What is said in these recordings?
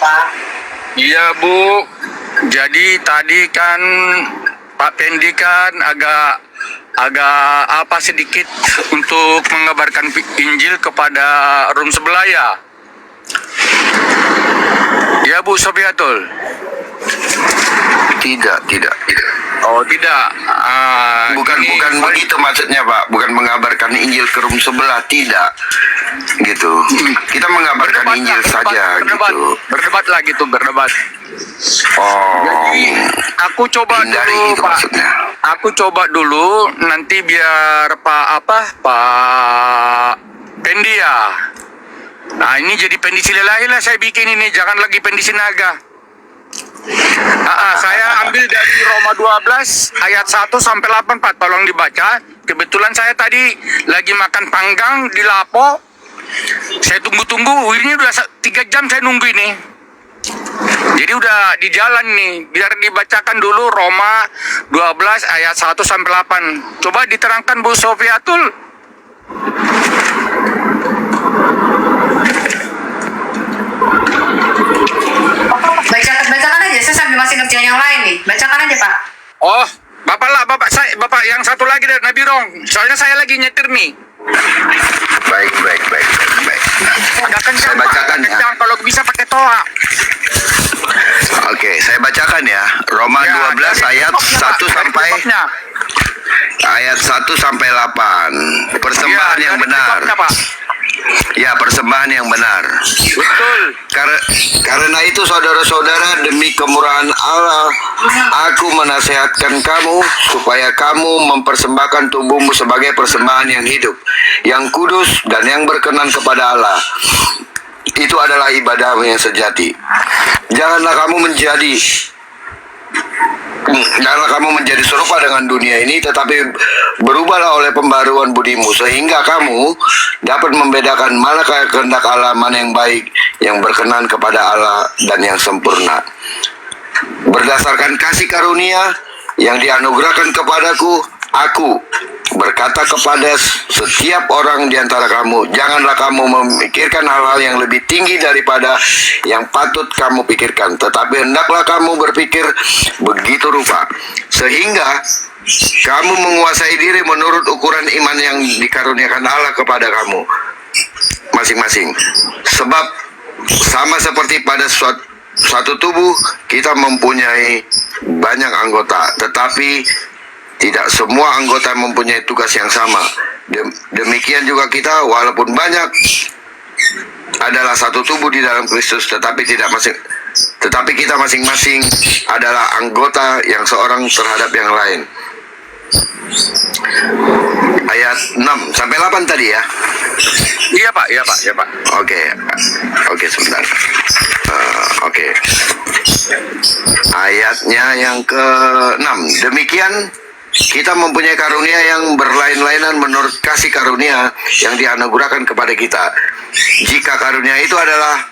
Pak? Iya Bu, jadi tadi kan Pak Pendi kan agak apa sedikit untuk mengabarkan Injil kepada room sebelah ya. Ya Bu Sofiatul. Tidak. Oh tidak. Bukan begitu maksudnya Pak. Bukan mengabarkan Injil ke room sebelah, tidak. Gitu. Kita mengabarkan Injil saja gitu. Berdebat. Oh. Jadi aku coba Hindari dulu gitu Pak. maksudnya. Aku coba dulu nanti biar Pak Pendi ya. Nah ini jadi Pendi Silalahi lah saya bikin ini, jangan lagi Pendi Sinaga. Saya ambil dari Roma 12 ayat 1 sampai 8 Pak, tolong dibaca. Kebetulan saya tadi lagi makan panggang di Lapo. Saya tunggu-tunggu, ini udah 3 jam saya nunggu ini. Jadi udah di jalan nih, biar dibacakan dulu Roma 12 ayat 1 sampai 8. Coba diterangkan Bu Sofiatul. Bacakan aja, saya sambil masih ngerjain yang lain nih. Bacakan aja Pak. Oh, Bapak yang satu lagi dari Nabi Rong. Soalnya saya lagi nyetir nih. Baik. Agak kencang, Saya bacakan ya. kencang, kalau bisa pakai toa. Oke, saya bacakan ya. Roma Ya, 12 dari ayat topnya, 1 Pak, sampai dari topnya. ayat 1 sampai 8. Persembahan Ya, yang dari benar. topnya, Pak. Ya, persembahan yang benar. Betul. Karena itu saudara-saudara, demi kemurahan Allah, aku menasihatkan kamu supaya kamu mempersembahkan tubuhmu sebagai persembahan yang hidup, yang kudus dan yang berkenan kepada Allah. Itu adalah ibadahmu yang sejati. Janganlah kamu menjadi serupa dengan dunia ini, tetapi berubahlah oleh pembaruan budimu, sehingga kamu dapat membedakan manakah kehendak Allah, mana yang baik, yang berkenan kepada Allah, dan yang sempurna. Berdasarkan kasih karunia yang dianugerahkan kepadaku, aku berkata kepada setiap orang di antara kamu, janganlah kamu memikirkan hal-hal yang lebih tinggi daripada yang patut kamu pikirkan, tetapi hendaklah kamu berpikir begitu rupa, sehingga kamu menguasai diri menurut ukuran iman yang dikaruniakan Allah kepada kamu masing-masing. Sebab sama seperti pada suatu tubuh, kita mempunyai banyak anggota, tetapi tidak semua anggota mempunyai tugas yang sama. Demikian juga kita, walaupun banyak, adalah satu tubuh di dalam Kristus, tetapi kita masing-masing adalah anggota yang seorang terhadap yang lain. Ayat 6 sampai 8 tadi ya. Iya Pak. Oke, sebentar. Oke. Ayatnya yang ke-6. Demikian kita mempunyai karunia yang berlain-lainan menurut kasih karunia yang dianugerahkan kepada kita. Jika karunia itu adalah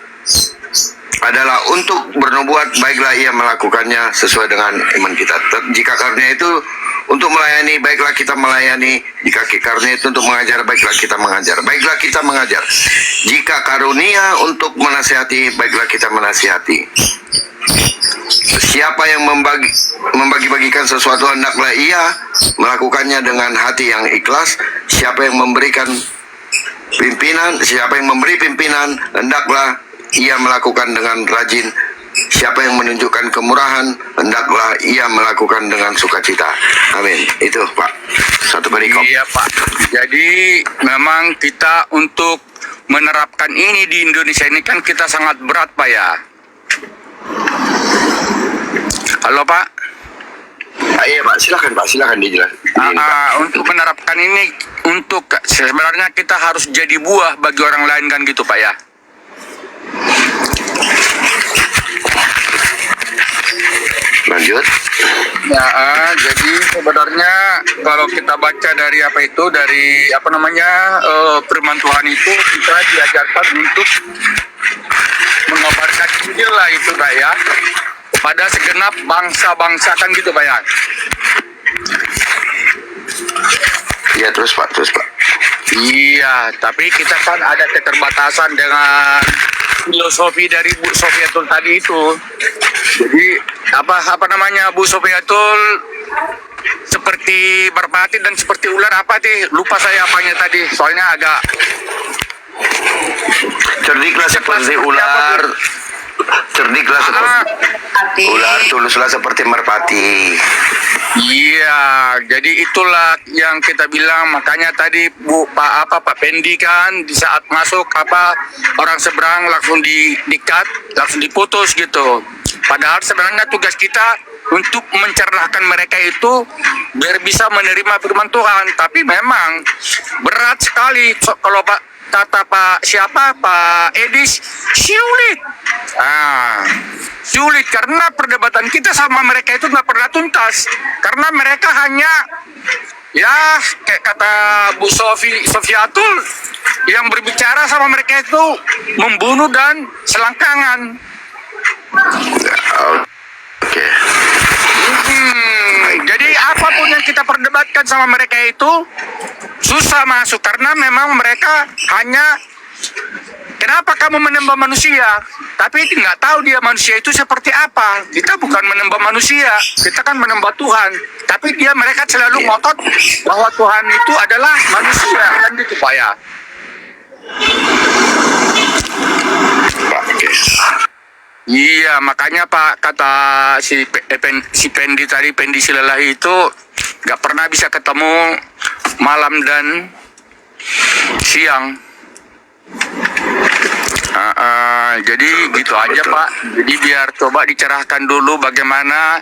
untuk bernubuat, baiklah ia melakukannya sesuai dengan iman kita. Jika karunia itu untuk melayani, baiklah kita melayani. Jika karunia itu untuk mengajar, baiklah kita mengajar. Baiklah kita mengajar. Jika karunia untuk menasihati, baiklah kita menasihati. Siapa yang membagi-bagikan sesuatu, hendaklah ia melakukannya dengan hati yang ikhlas. Siapa yang memberi pimpinan, hendaklah ia melakukan dengan rajin. Siapa yang menunjukkan kemurahan, hendaklah ia melakukan dengan sukacita. Amin. Itu Pak, satu perikop. Iya Pak. Jadi memang kita untuk menerapkan ini di Indonesia ini kan kita sangat berat Pak ya. Halo Pak. Iya Pak, silakan dijelaskan. Untuk menerapkan ini, untuk sebenarnya kita harus jadi buah bagi orang lain kan gitu Pak ya. Lanjut. Ya, jadi sebenarnya kalau kita baca dari firman Tuhan itu, kita diajarkan untuk mengabarkan Injil lah itu Pak ya, pada segenap bangsa-bangsa kan gitu Pak ya. Iya, terus Pak. Iya, tapi kita kan ada keterbatasan dengan filosofi dari Bu Sofiatul tadi itu. Jadi apa namanya Bu Sofiatul seperti merpati dan seperti ular apa sih? Lupa saya apanya tadi. Soalnya agak Cerdiklah seperti ular. Cerdiklah seperti ular, tuluslah seperti merpati. iya, jadi itulah yang kita bilang. Makanya tadi Pak Pendi kan di saat masuk orang seberang langsung dikat, langsung diputus gitu. Padahal sebenarnya tugas kita untuk mencerdaskan mereka itu biar bisa menerima firman Tuhan. Tapi memang berat sekali kalau kata Pak Edis, sulit. Sulit karena perdebatan kita sama mereka itu nggak pernah tuntas. Karena mereka hanya ya kayak kata Bu Sofiatul yang berbicara sama mereka itu membunuh dan selangkangan. Oke. Jadi apapun yang kita perdebatkan sama mereka itu susah masuk karena memang mereka hanya kenapa kamu menyembah manusia, tapi nggak tahu dia manusia itu seperti apa. Kita bukan menyembah manusia, kita kan menyembah Tuhan. Tapi mereka selalu ngotot bahwa Tuhan itu adalah manusia kan gitu Pak ya. Iya, makanya Pak kata si Pendi tadi, Pendi Silalahi itu nggak pernah bisa ketemu malam dan siang. Jadi gitu aja Pak. Jadi biar coba dicerahkan dulu bagaimana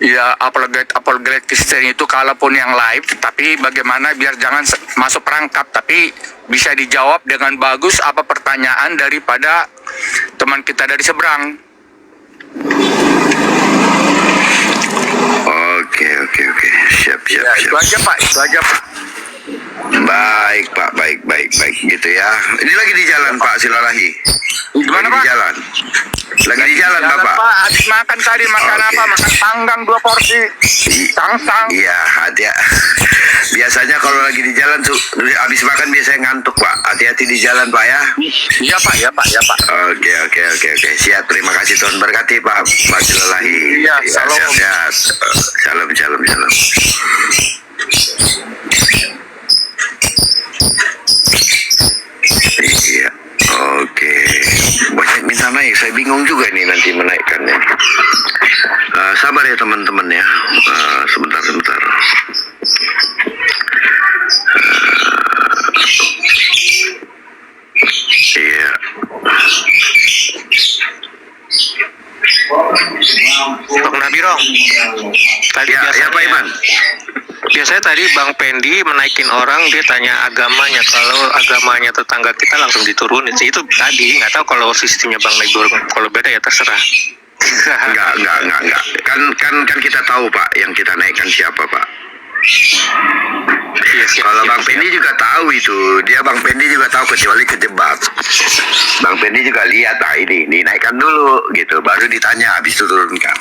ya apologet Kristen itu kalaupun yang live, tapi bagaimana biar jangan masuk perangkap, tapi bisa dijawab dengan bagus apa pertanyaan daripada teman kita dari seberang. Oke. Siap. Itu aja Pak. Baik Pak, baik. Gitu ya. Ini lagi di jalan Pak Silalahi. Gimana Pak? Lagi di jalan Bapak. Pak, habis makan tadi makan apa? Makan panggang 2 porsi. Sang. Iya, hati. Biasanya kalau lagi di jalan tuh habis makan biasanya ngantuk Pak. Hati-hati di jalan Pak ya. Iya Pak. Oke. Siap. Terima kasih Tuhan berkati Pak Silalahi. Iya, salam. Sehat. Salam. Iya, oke. Banyak minta naik, saya bingung juga nih nanti menaikkannya. Sabar ya teman-teman ya, sebentar. Iya. Bang Nabirong, tadi Ya Pak Iman. biasanya tadi Bang Pendi menaikin orang, dia tanya agamanya. Kalau agamanya tetangga kita langsung diturunin. Itu tadi nggak tahu kalau sistemnya Bang Nabirong kalau beda ya terserah. Enggak. Kan kita tahu Pak, yang kita naikkan siapa Pak. Iya, Kalau Bang Pendi juga tahu itu, Bang Pendi juga tahu kecuali kejebak. Bang Pendi juga lihat, ini dinaikkan dulu gitu, baru ditanya, habis itu turunkan.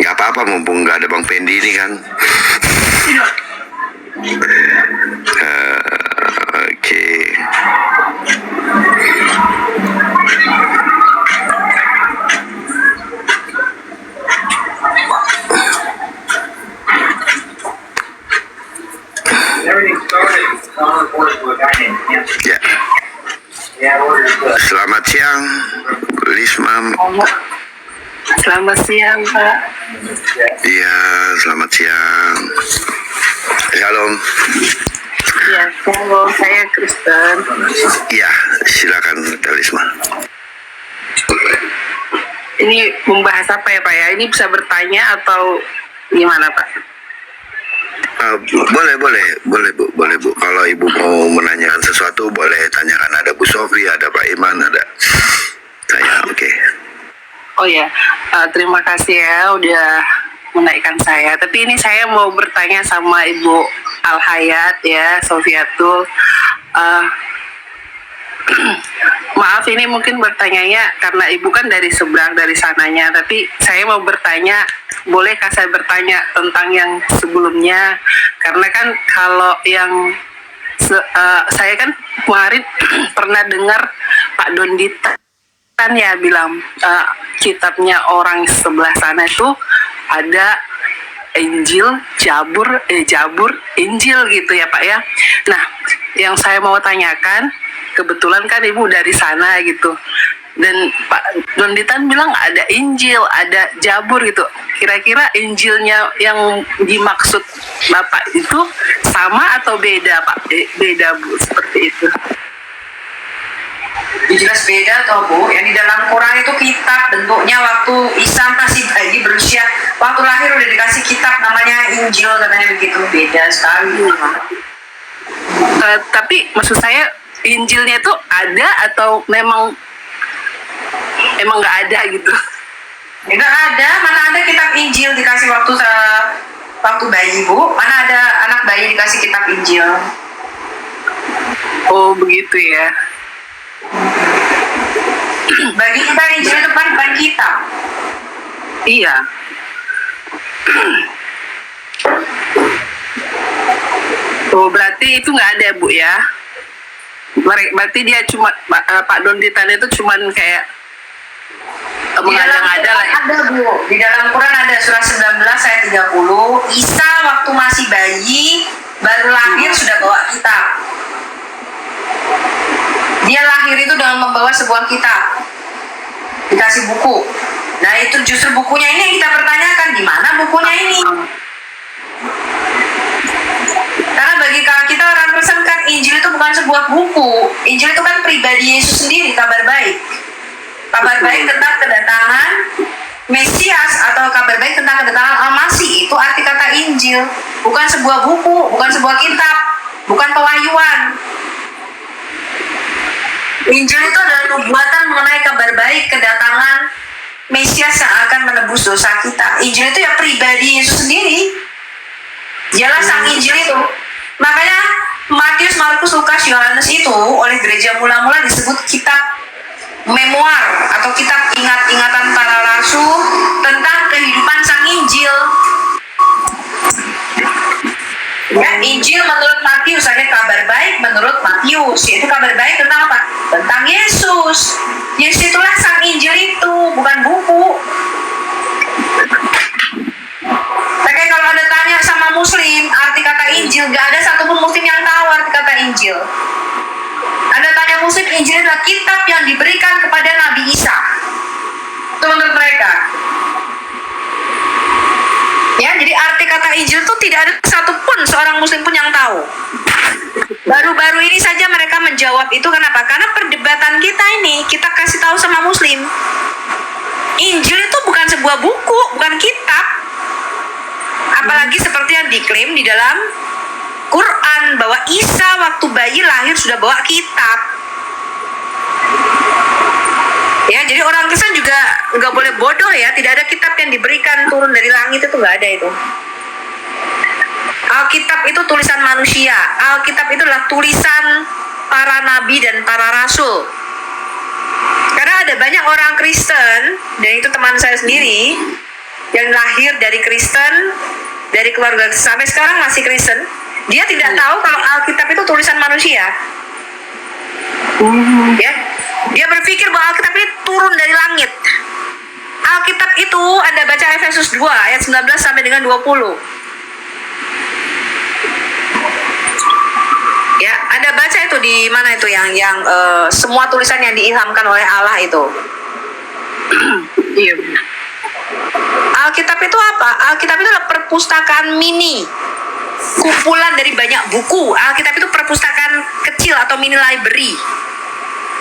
Nggak apa-apa, mumpung nggak ada Bang Pendi ini kan. Oke. Ya. Selamat siang, Bu Lisma. Selamat siang, Pak. Iya, selamat siang. Shalom. Ya, halo, saya Kristen. Iya, silakan Bu Lisma. Ini membahas apa ya, Pak ya? Ini bisa bertanya atau gimana, Pak? Boleh Bu. Kalau Ibu mau menanyakan sesuatu, boleh tanyakan. Ada Bu Sofri, ada Pak Iman, ada saya. Oke. Oh ya, terima kasih ya udah menaikkan saya. Tapi ini saya mau bertanya sama Ibu Al-Hayat ya, Sofiatul. Maaf ini mungkin bertanyanya karena ibu kan dari seberang dari sananya, tapi saya mau bertanya, bolehkah saya bertanya tentang yang sebelumnya? Karena kan kalau yang saya kan kemarin pernah dengar Pak Dondit kan ya bilang kitabnya orang sebelah sana itu ada Injil, Jabur, Injil gitu ya Pak ya. Nah, yang saya mau tanyakan, kebetulan kan ibu dari sana gitu, dan Pak Donditan bilang ada Injil, ada Jabur gitu. Kira-kira Injilnya yang dimaksud Bapak itu sama atau beda Pak? Beda Bu, seperti itu. Jelas beda toh Bu. Yang di dalam Quran itu kitab, bentuknya waktu Isa masih bayi berusia, waktu lahir udah dikasih kitab namanya Injil, katanya begitu. Beda sekali. Tapi maksud saya Injilnya itu ada atau emang nggak ada gitu? Enggak ada, mana ada kitab Injil dikasih waktu bayi Bu? Mana ada anak bayi dikasih kitab Injil? Oh begitu ya. Bagi kita Injil itu bukan kitab. Iya. Oh berarti itu nggak ada Bu ya? Berarti dia cuma Pak Donditan itu cuman kayak mengada-ngada lah. Ada Bu, di dalam Quran ada surah 19 ayat 30, Isa waktu masih bayi baru lahir sudah bawa kitab. Dia lahir itu dengan membawa sebuah kitab, dikasih buku. Nah itu justru bukunya ini yang kita pertanyakan, di mana bukunya ini? Karena bagi kita orang Kristen kan Injil itu bukan sebuah buku. Injil itu kan pribadi Yesus sendiri, kabar baik. Kabar baik tentang kedatangan Mesias atau kabar baik tentang kedatangan Al-Masih, itu arti kata Injil. Bukan sebuah buku, bukan sebuah kitab, bukan pewahyuan. Injil itu adalah nubuatan mengenai kabar baik kedatangan Mesias yang akan menebus dosa kita. Injil itu ya pribadi Yesus sendiri. Dialah sang Injil itu. Makanya Matius, Markus, Lukas, Yohanes itu oleh gereja mula-mula disebut kitab memoir atau kitab ingat-ingatan para rasul tentang kehidupan sang Injil. Ya, Injil menurut Matius ada kabar baik menurut Matius, yaitu kabar baik tentang apa? Tentang Yesus. Yesus itulah sang Injil itu, bukan buku. Makanya kalau ada tanya sama Muslim arti kata Injil, gak ada satupun Muslim yang tahu arti kata Injil. Anda tanya Muslim, Injil adalah kitab yang diberikan kepada Nabi Isa. Itu menurut mereka. Ya, jadi arti kata Injil itu tidak ada satupun seorang Muslim pun yang tahu. Baru-baru ini saja mereka menjawab itu. Kenapa? Karena perdebatan kita ini kita kasih tahu sama Muslim, Injil itu bukan sebuah buku, bukan kitab. Apalagi seperti yang diklaim di dalam Quran bahwa Isa waktu bayi lahir sudah bawa kitab. Ya, jadi orang Kristen juga nggak boleh bodoh ya. Tidak ada kitab yang diberikan turun dari langit, itu nggak ada itu. Alkitab itu tulisan manusia. Alkitab itu adalah tulisan para nabi dan para rasul. Karena ada banyak orang Kristen, dan itu teman saya sendiri, yang lahir dari Kristen, dari keluarga sampai sekarang masih Kristen. Dia tidak tahu kalau Alkitab itu tulisan manusia. Ya, dia berpikir bahwa Alkitab ini turun dari langit. Alkitab itu Anda baca Efesus 2 ayat 19 sampai dengan 20. Ya, Anda baca itu di mana itu yang semua tulisan yang diilhamkan oleh Allah itu. Iya. Alkitab itu apa? Alkitab itu adalah perpustakaan mini, kumpulan dari banyak buku. Alkitab itu perpustakaan kecil atau mini library.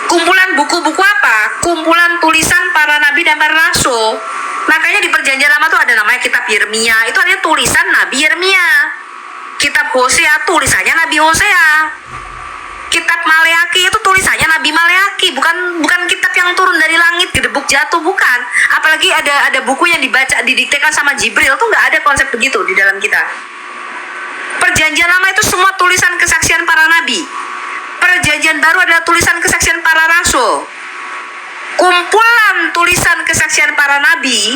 Kumpulan buku-buku apa? Kumpulan tulisan para nabi dan para rasul. Makanya di Perjanjian Lama itu ada namanya kitab Yeremia. Itu artinya tulisan Nabi Yeremia. Kitab Hosea tulisannya Nabi Hosea. Kitab Maleaki itu tulisannya Nabi Maleaki, bukan kitab yang turun dari langit gedebuk jatuh, bukan. Apalagi ada buku yang dibaca didiktekan sama Jibril, tuh nggak ada konsep begitu di dalam kita. Perjanjian Lama itu semua tulisan kesaksian para nabi. Perjanjian Baru adalah tulisan kesaksian para rasul. Kumpulan tulisan kesaksian para nabi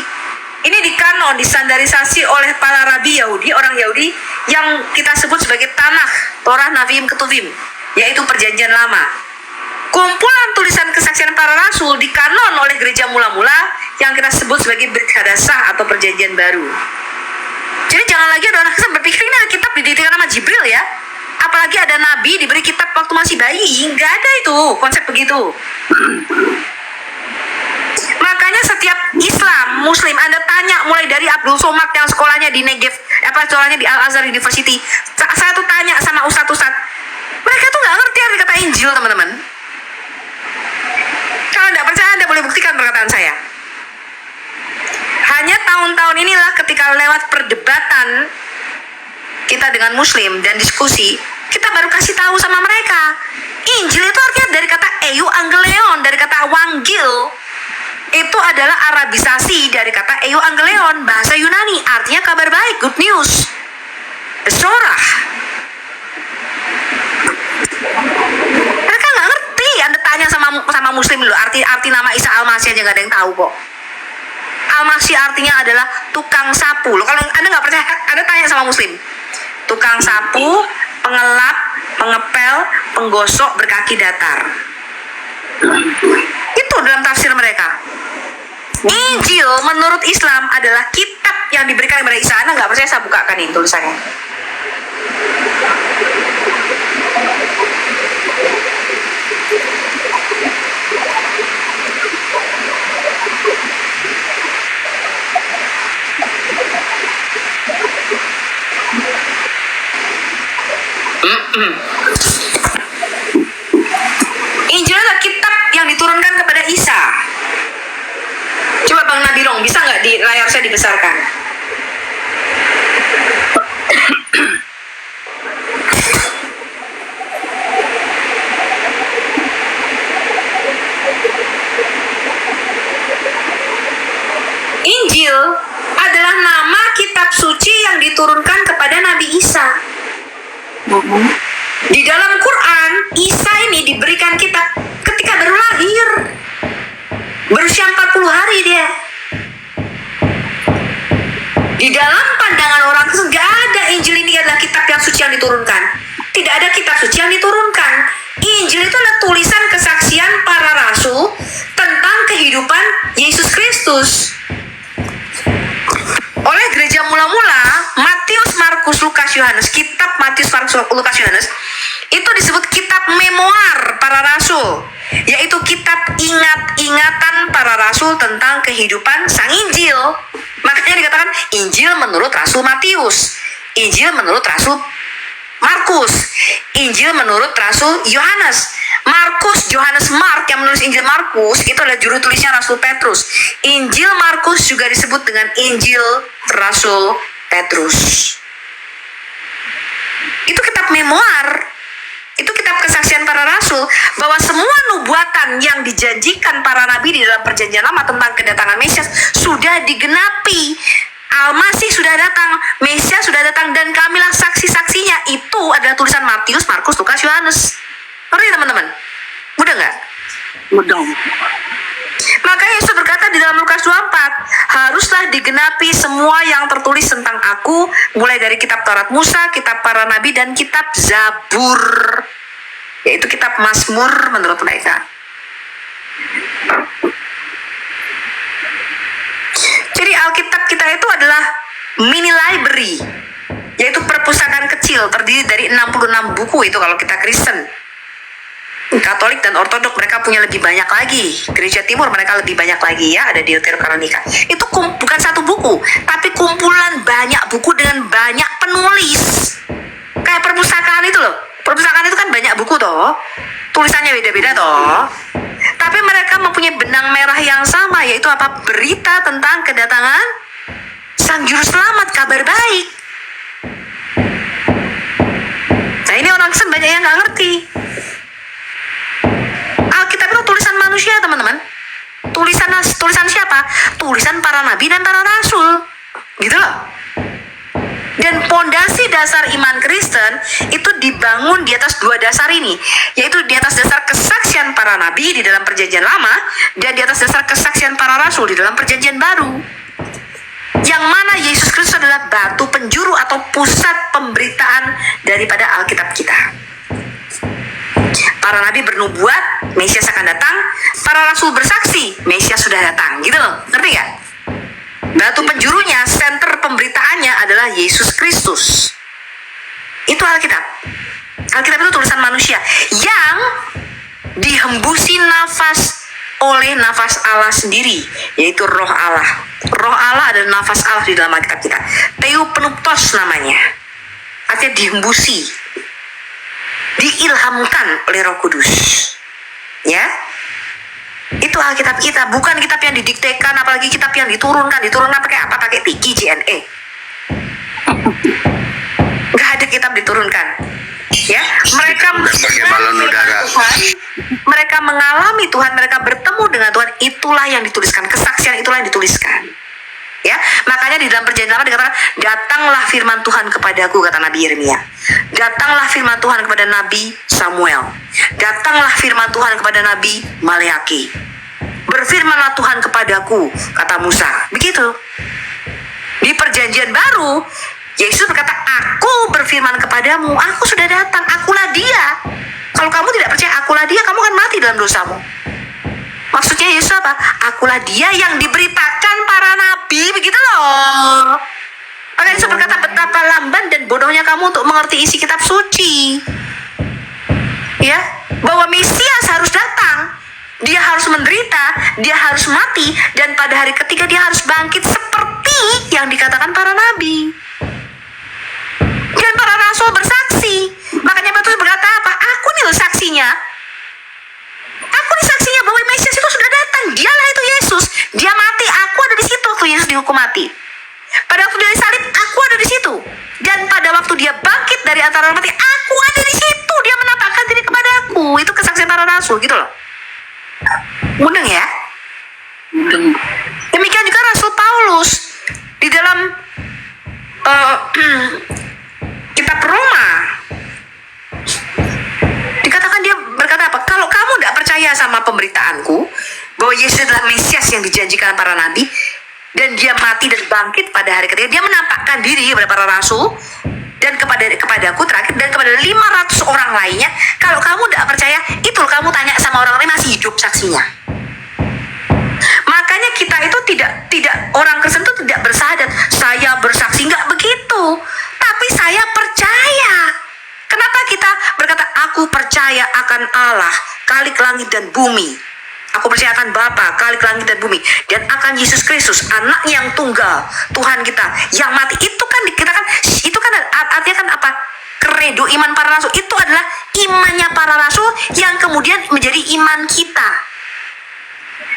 ini dikanon, distandarisasi oleh para rabi Yahudi, orang Yahudi yang kita sebut sebagai Tanakh, Torah, Naviim, Ketuvim, yaitu Perjanjian Lama. Kumpulan tulisan kesaksian para rasul dikanon oleh gereja mula-mula yang kita sebut sebagai Brit Hadasah atau Perjanjian Baru. Jadi jangan lagi ada orang Kristen berpikir ini ada kitab didirikan sama Jibril ya. Apalagi ada nabi diberi kitab waktu masih bayi. Nggak ada itu konsep begitu. Makanya setiap Islam, Muslim, Anda tanya mulai dari Abdul Somad yang sekolahnya di Negev, sekolahnya di Al-Azhar University. Saya tuh tanya sama ustadz-ustadz, mereka tuh nggak ngerti arti kata Injil, teman-teman. Kalau Anda percaya, Anda boleh buktikan perkataan saya. Hanya tahun-tahun inilah ketika lewat perdebatan kita dengan Muslim dan diskusi, kita baru kasih tahu sama mereka. Injil itu artinya dari kata euangelion, dari kata wangil. Itu adalah Arabisasi dari kata euangelion, bahasa Yunani, artinya kabar baik, good news, besorah. Mereka nggak ngerti. Anda tanya sama Muslim dulu, arti nama Isa Al-Masih aja nggak ada yang tahu kok. Al-Masih artinya adalah tukang sapu. Loh, kalau Anda nggak percaya, Anda tanya sama Muslim. Tukang sapu, pengelap, pengepel, penggosok berkaki datar. Itu dalam tafsir mereka. Injil menurut Islam adalah kitab yang diberikan kepada Isa. Anda nggak percaya, saya bukakan ini tulisannya. Injil adalah kitab yang diturunkan kepada Isa. Coba Bang Nabilong, bisa nggak di layar saya dibesarkan? Injil adalah nama kitab suci yang diturunkan kepada Nabi Isa. Di dalam Quran, Isa ini diberikan kitab ketika baru lahir. Berusia 40 hari dia. Di dalam pandangan orang Kristen, gak ada Injil ini adalah kitab yang suci yang diturunkan. Tidak ada kitab suci yang diturunkan. Injil itu adalah tulisan kesaksian para rasul tentang kehidupan Yesus Kristus. Oleh gereja mula-mula, Matius, Markus, Lukas, Yohanes, kitab Matius, Markus, Lukas, Yohanes itu disebut kitab memoir para rasul, yaitu kitab ingat-ingatan para rasul tentang kehidupan Sang Injil. Makanya dikatakan Injil menurut Rasul Matius, Injil menurut Rasul Markus, Injil menurut Rasul Yohanes. Markus, Yohanes, Mark yang menulis Injil Markus itu adalah juru tulisnya Rasul Petrus. Injil Markus juga disebut dengan Injil Rasul Petrus. Itu kitab memoir. Itu kitab kesaksian para rasul bahwa semua nubuatan yang dijanjikan para nabi di dalam Perjanjian Lama tentang kedatangan Mesias sudah digenapi. Al-Masih sudah datang, Mesias sudah datang, dan kamilah saksi-saksinya. Itu adalah tulisan Matius, Markus, Lukas, Yohanes. Ngerti teman-teman? Mudah nggak? Mudah. Makanya Yesus berkata di dalam Lukas 24, haruslah digenapi semua yang tertulis tentang aku, mulai dari kitab Taurat Musa, kitab para nabi, dan kitab Zabur, yaitu kitab Mazmur menurut mereka. Jadi Alkitab kita itu adalah mini library, yaitu perpustakaan kecil terdiri dari 66 buku. Itu kalau kita Kristen. Katolik dan Ortodok mereka punya lebih banyak lagi. Gereja Timur mereka lebih banyak lagi ya, ada Deuterokanonika. Itu bukan satu buku, tapi kumpulan banyak buku dengan banyak penulis. Kayak perpustakaan itu loh. Perpustakaan itu kan banyak buku toh. Tulisannya beda-beda toh. Tapi mereka mempunyai benang merah yang sama, yaitu apa? Berita tentang kedatangan Sang Juru Selamat, kabar baik. Nah ini orang Kristen banyak yang nggak ngerti. Alkitab itu tulisan manusia teman-teman. Tulisan siapa? Tulisan para nabi dan para rasul. Gitu loh. Dan pondasi dasar iman Kristen itu dibangun di atas dua dasar ini, yaitu di atas dasar kesaksian para nabi di dalam perjanjian lama dan di atas dasar kesaksian para rasul di dalam perjanjian baru. Yang mana Yesus Kristus adalah batu penjuru atau pusat pemberitaan daripada Alkitab kita. Para nabi bernubuat, Mesias akan datang. Para rasul bersaksi, Mesias sudah datang. Gitu loh, ngerti gak? Batu penjurunya, center pemberitaannya adalah Yesus Kristus. Itu Alkitab. Alkitab itu tulisan manusia yang dihembusi nafas oleh nafas Allah sendiri, yaitu Roh Allah. Roh Allah adalah nafas Allah di dalam Alkitab kita. Theopneustos namanya. Artinya dihembusi, diilhamkan oleh Roh Kudus. Ya. Itu Alkitab kita, bukan kitab yang didiktekan, apalagi kitab yang diturunkan pakai apa? Pakai Tiki JNE. Gak ada kitab diturunkan. Ya, mereka pakai balon udara. Mereka mengalami Tuhan, mereka bertemu dengan Tuhan, itulah yang dituliskan, kesaksian itulah yang dituliskan. Ya, makanya di dalam perjanjian lama dikatakan, datanglah firman Tuhan kepadaku, kata Nabi Yeremia. Datanglah firman Tuhan kepada Nabi Samuel. Datanglah firman Tuhan kepada Nabi Maleaki. Berfirmanlah Tuhan kepadaku, kata Musa. Begitu. Di perjanjian baru, Yesus berkata, aku berfirman kepadamu, aku sudah datang, akulah dia. Kalau kamu tidak percaya akulah dia, kamu akan mati dalam dosamu. Maksudnya Yesus apa? Akulah dia yang diberitakan para nabi, begitu loh. Makanya Yesus berkata, betapa lamban dan bodohnya kamu untuk mengerti isi kitab suci. Ya, bahwa Mesias harus datang. Dia harus menderita, dia harus mati, dan pada hari ketiga dia harus bangkit seperti yang dikatakan para nabi. Dan para rasul bersaksi. Makanya Petrus berkata apa? Aku nih loh saksinya. Aku nih saksinya bahwa Mesias itu sudah datang. Dialah itu Yesus. Dia mati, aku ada di situ waktu Yesus dihukum mati. Pada waktu dia disalib, aku ada di situ. Dan pada waktu dia bangkit dari antara orang mati, aku ada di situ. Dia menampakkan diri kepada aku. Itu kesaksian para rasul, gitu loh. Mudeng ya? Mudeng. Demikian juga Rasul Paulus di dalam kitab Roma dikatakan, dia berkata apa? Kalau kamu tidak percaya sama pemberitaanku bahwa Yesus adalah Mesias yang dijanjikan para nabi dan dia mati dan bangkit pada hari ketiga, dia menampakkan diri kepada para rasul dan kepadaku terakhir dan kepada 500 orang lainnya. Kalau kamu tidak percaya, itu kamu tanya sama orang lain masih hidup saksinya. Makanya kita itu tidak orang Kristen itu tidak bersahadat saya bersaksi, nggak begitu. Tapi saya percaya. Kenapa kita berkata aku percaya akan Allah, Khalik langit dan bumi. Aku percaya akan Bapa, Khalik langit dan bumi, dan akan Yesus Kristus, anak yang tunggal, Tuhan kita yang mati. Itu kan kita kan, itu kan artinya kan apa? Kredo iman para rasul itu adalah imannya para rasul yang kemudian menjadi iman kita.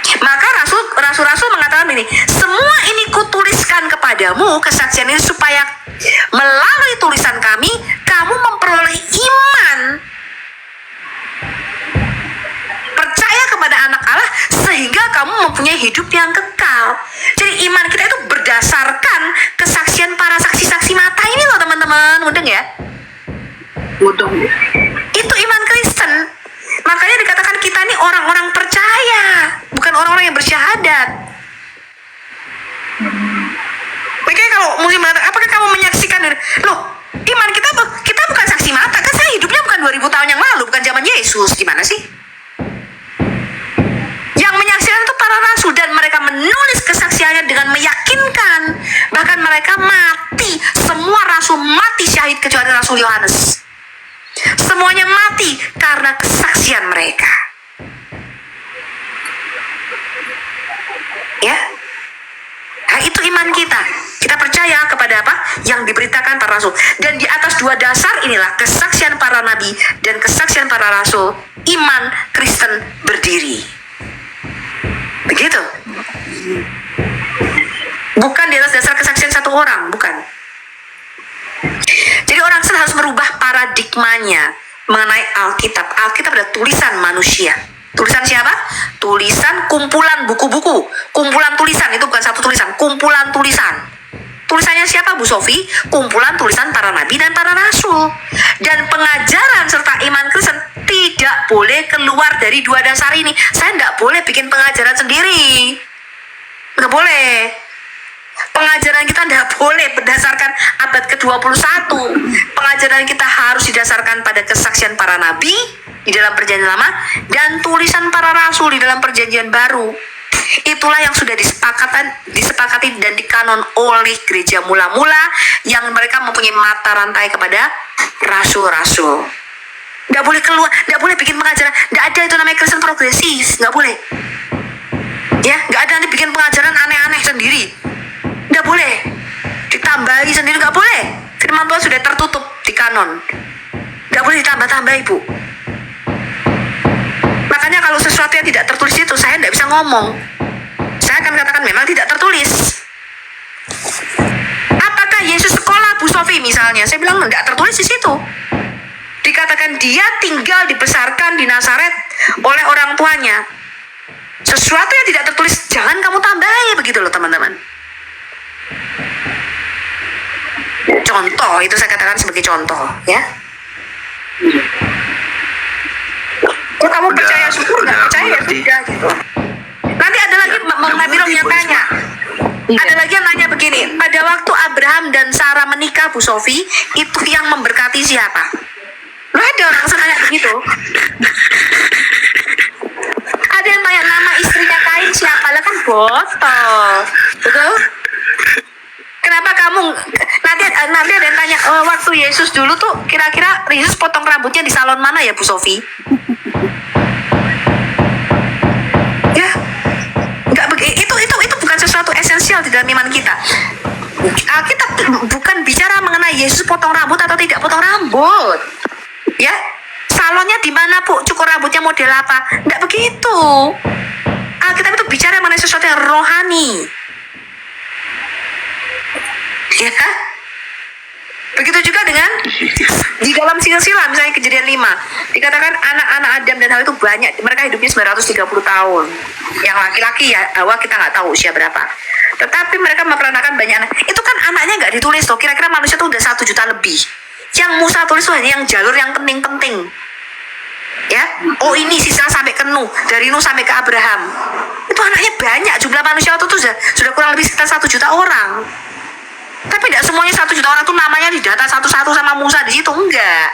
Maka rasul-rasul mengatakan ini, semua ini kutuliskan kepadamu, kesaksian ini, supaya melalui tulisan kami kamu memperoleh iman, percaya kepada anak Allah, sehingga kamu mempunyai hidup yang kekal. Jadi iman kita itu berdasarkan kesaksian para saksi-saksi mata ini loh teman-teman. Mudeng ya? Mudeng. Itu iman Kristen. Makanya dikatakan kita ini orang-orang percaya, bukan orang-orang yang bersyahadat. Makanya kalau muslim mengatakan, apakah kamu menyaksikan? Loh, iman kita bukan saksi mata. Kan saya hidupnya bukan 2000 tahun yang lalu, bukan zaman Yesus. Gimana sih? Yang menyaksikan itu para rasul, dan mereka menulis kesaksiannya dengan meyakinkan. Bahkan mereka mati. Semua rasul mati syahid kecuali Rasul Yohanes. Semuanya mati karena kesaksian mereka. Ya, nah, itu iman kita. Kita percaya kepada apa? Yang diberitakan para rasul. Dan di atas dua dasar inilah kesaksian para nabi dan kesaksian para rasul, iman Kristen berdiri. Begitu. Bukan di atas dasar kesaksian satu orang, bukan. Jadi orang Kristen harus merubah paradigmanya mengenai Alkitab. Alkitab adalah tulisan manusia. Tulisan siapa? Tulisan kumpulan buku-buku. Kumpulan tulisan, itu bukan satu tulisan, kumpulan tulisan. Tulisannya siapa Bu Sofi? Kumpulan tulisan para nabi dan para rasul. Dan pengajaran serta iman Kristen tidak boleh keluar dari dua dasar ini. Saya nggak boleh bikin pengajaran sendiri. Nggak boleh. Pengajaran kita tidak boleh berdasarkan abad ke-21. Pengajaran kita harus didasarkan pada kesaksian para nabi di dalam perjanjian lama dan tulisan para rasul di dalam perjanjian baru. Itulah yang sudah disepakati dan dikanon oleh gereja mula-mula yang mereka mempunyai mata rantai kepada rasul-rasul. Nggak boleh keluar, nggak boleh bikin pengajaran. Nggak ada itu namanya Kristen progresis, nggak boleh. Ya, nggak ada nanti bikin pengajaran aneh-aneh sendiri. Nggak boleh. Ditambahi sendiri nggak boleh. Firman Tuhan sudah tertutup di kanon. Nggak boleh ditambah-tambah, Ibu. Makanya kalau sesuatu yang tidak tertulis itu, saya nggak bisa ngomong. Saya akan katakan memang tidak tertulis. Apakah Yesus sekolah, Bu Sofi misalnya? Saya bilang nggak tertulis di situ. Dikatakan dia tinggal dibesarkan di Nazaret oleh orang tuanya. Sesuatu yang tidak tertulis jangan kamu tambahi, begitu loh teman-teman. Contoh, itu saya katakan sebagai contoh, ya. Kalau kamu percaya syukur, nggak percaya ya sudah gitu. Nanti ada lagi mengenai yang tanya. Ada lagi yang nanya begini, pada waktu Abraham dan Sarah menikah, Bu Sofi, itu yang memberkati siapa? Loh, ada orang nanya begitu. Ada yang tanya nama istrinya Kain siapa? Lah kan botol, betul? Kenapa kamu nanti ada yang tanya waktu Yesus dulu tuh kira-kira Yesus potong rambutnya di salon mana ya Bu Sofi? Ya, nggak itu bukan sesuatu esensial di dalam iman kita. Kita bukan bicara mengenai Yesus potong rambut atau tidak potong rambut. Ya, salonnya di mana Bu? Cukur rambutnya model apa? Nggak begitu. Alkitab itu bicara mengenai sesuatu yang rohani. Ya, begitu juga dengan di dalam silsilah misalnya Kejadian 5 dikatakan anak-anak Adam dan Hawa itu banyak, mereka hidupnya 930 tahun. Yang laki-laki ya Hawa kita nggak tahu usia berapa, tetapi mereka memperanakan banyak anak. Itu kan anaknya nggak ditulis tuh, kira-kira manusia tuh udah 1 juta lebih. Yang Musa tulis tuh hanya yang jalur yang penting-penting. Ya, oh ini sisa sampai ke Nuh, dari Nuh sampai ke Abraham. Itu anaknya banyak, jumlah manusia itu tuh sudah kurang lebih sekitar 1 juta orang. Tapi tidak semuanya 1 juta orang tuh namanya didata satu-satu sama Musa di situ, enggak.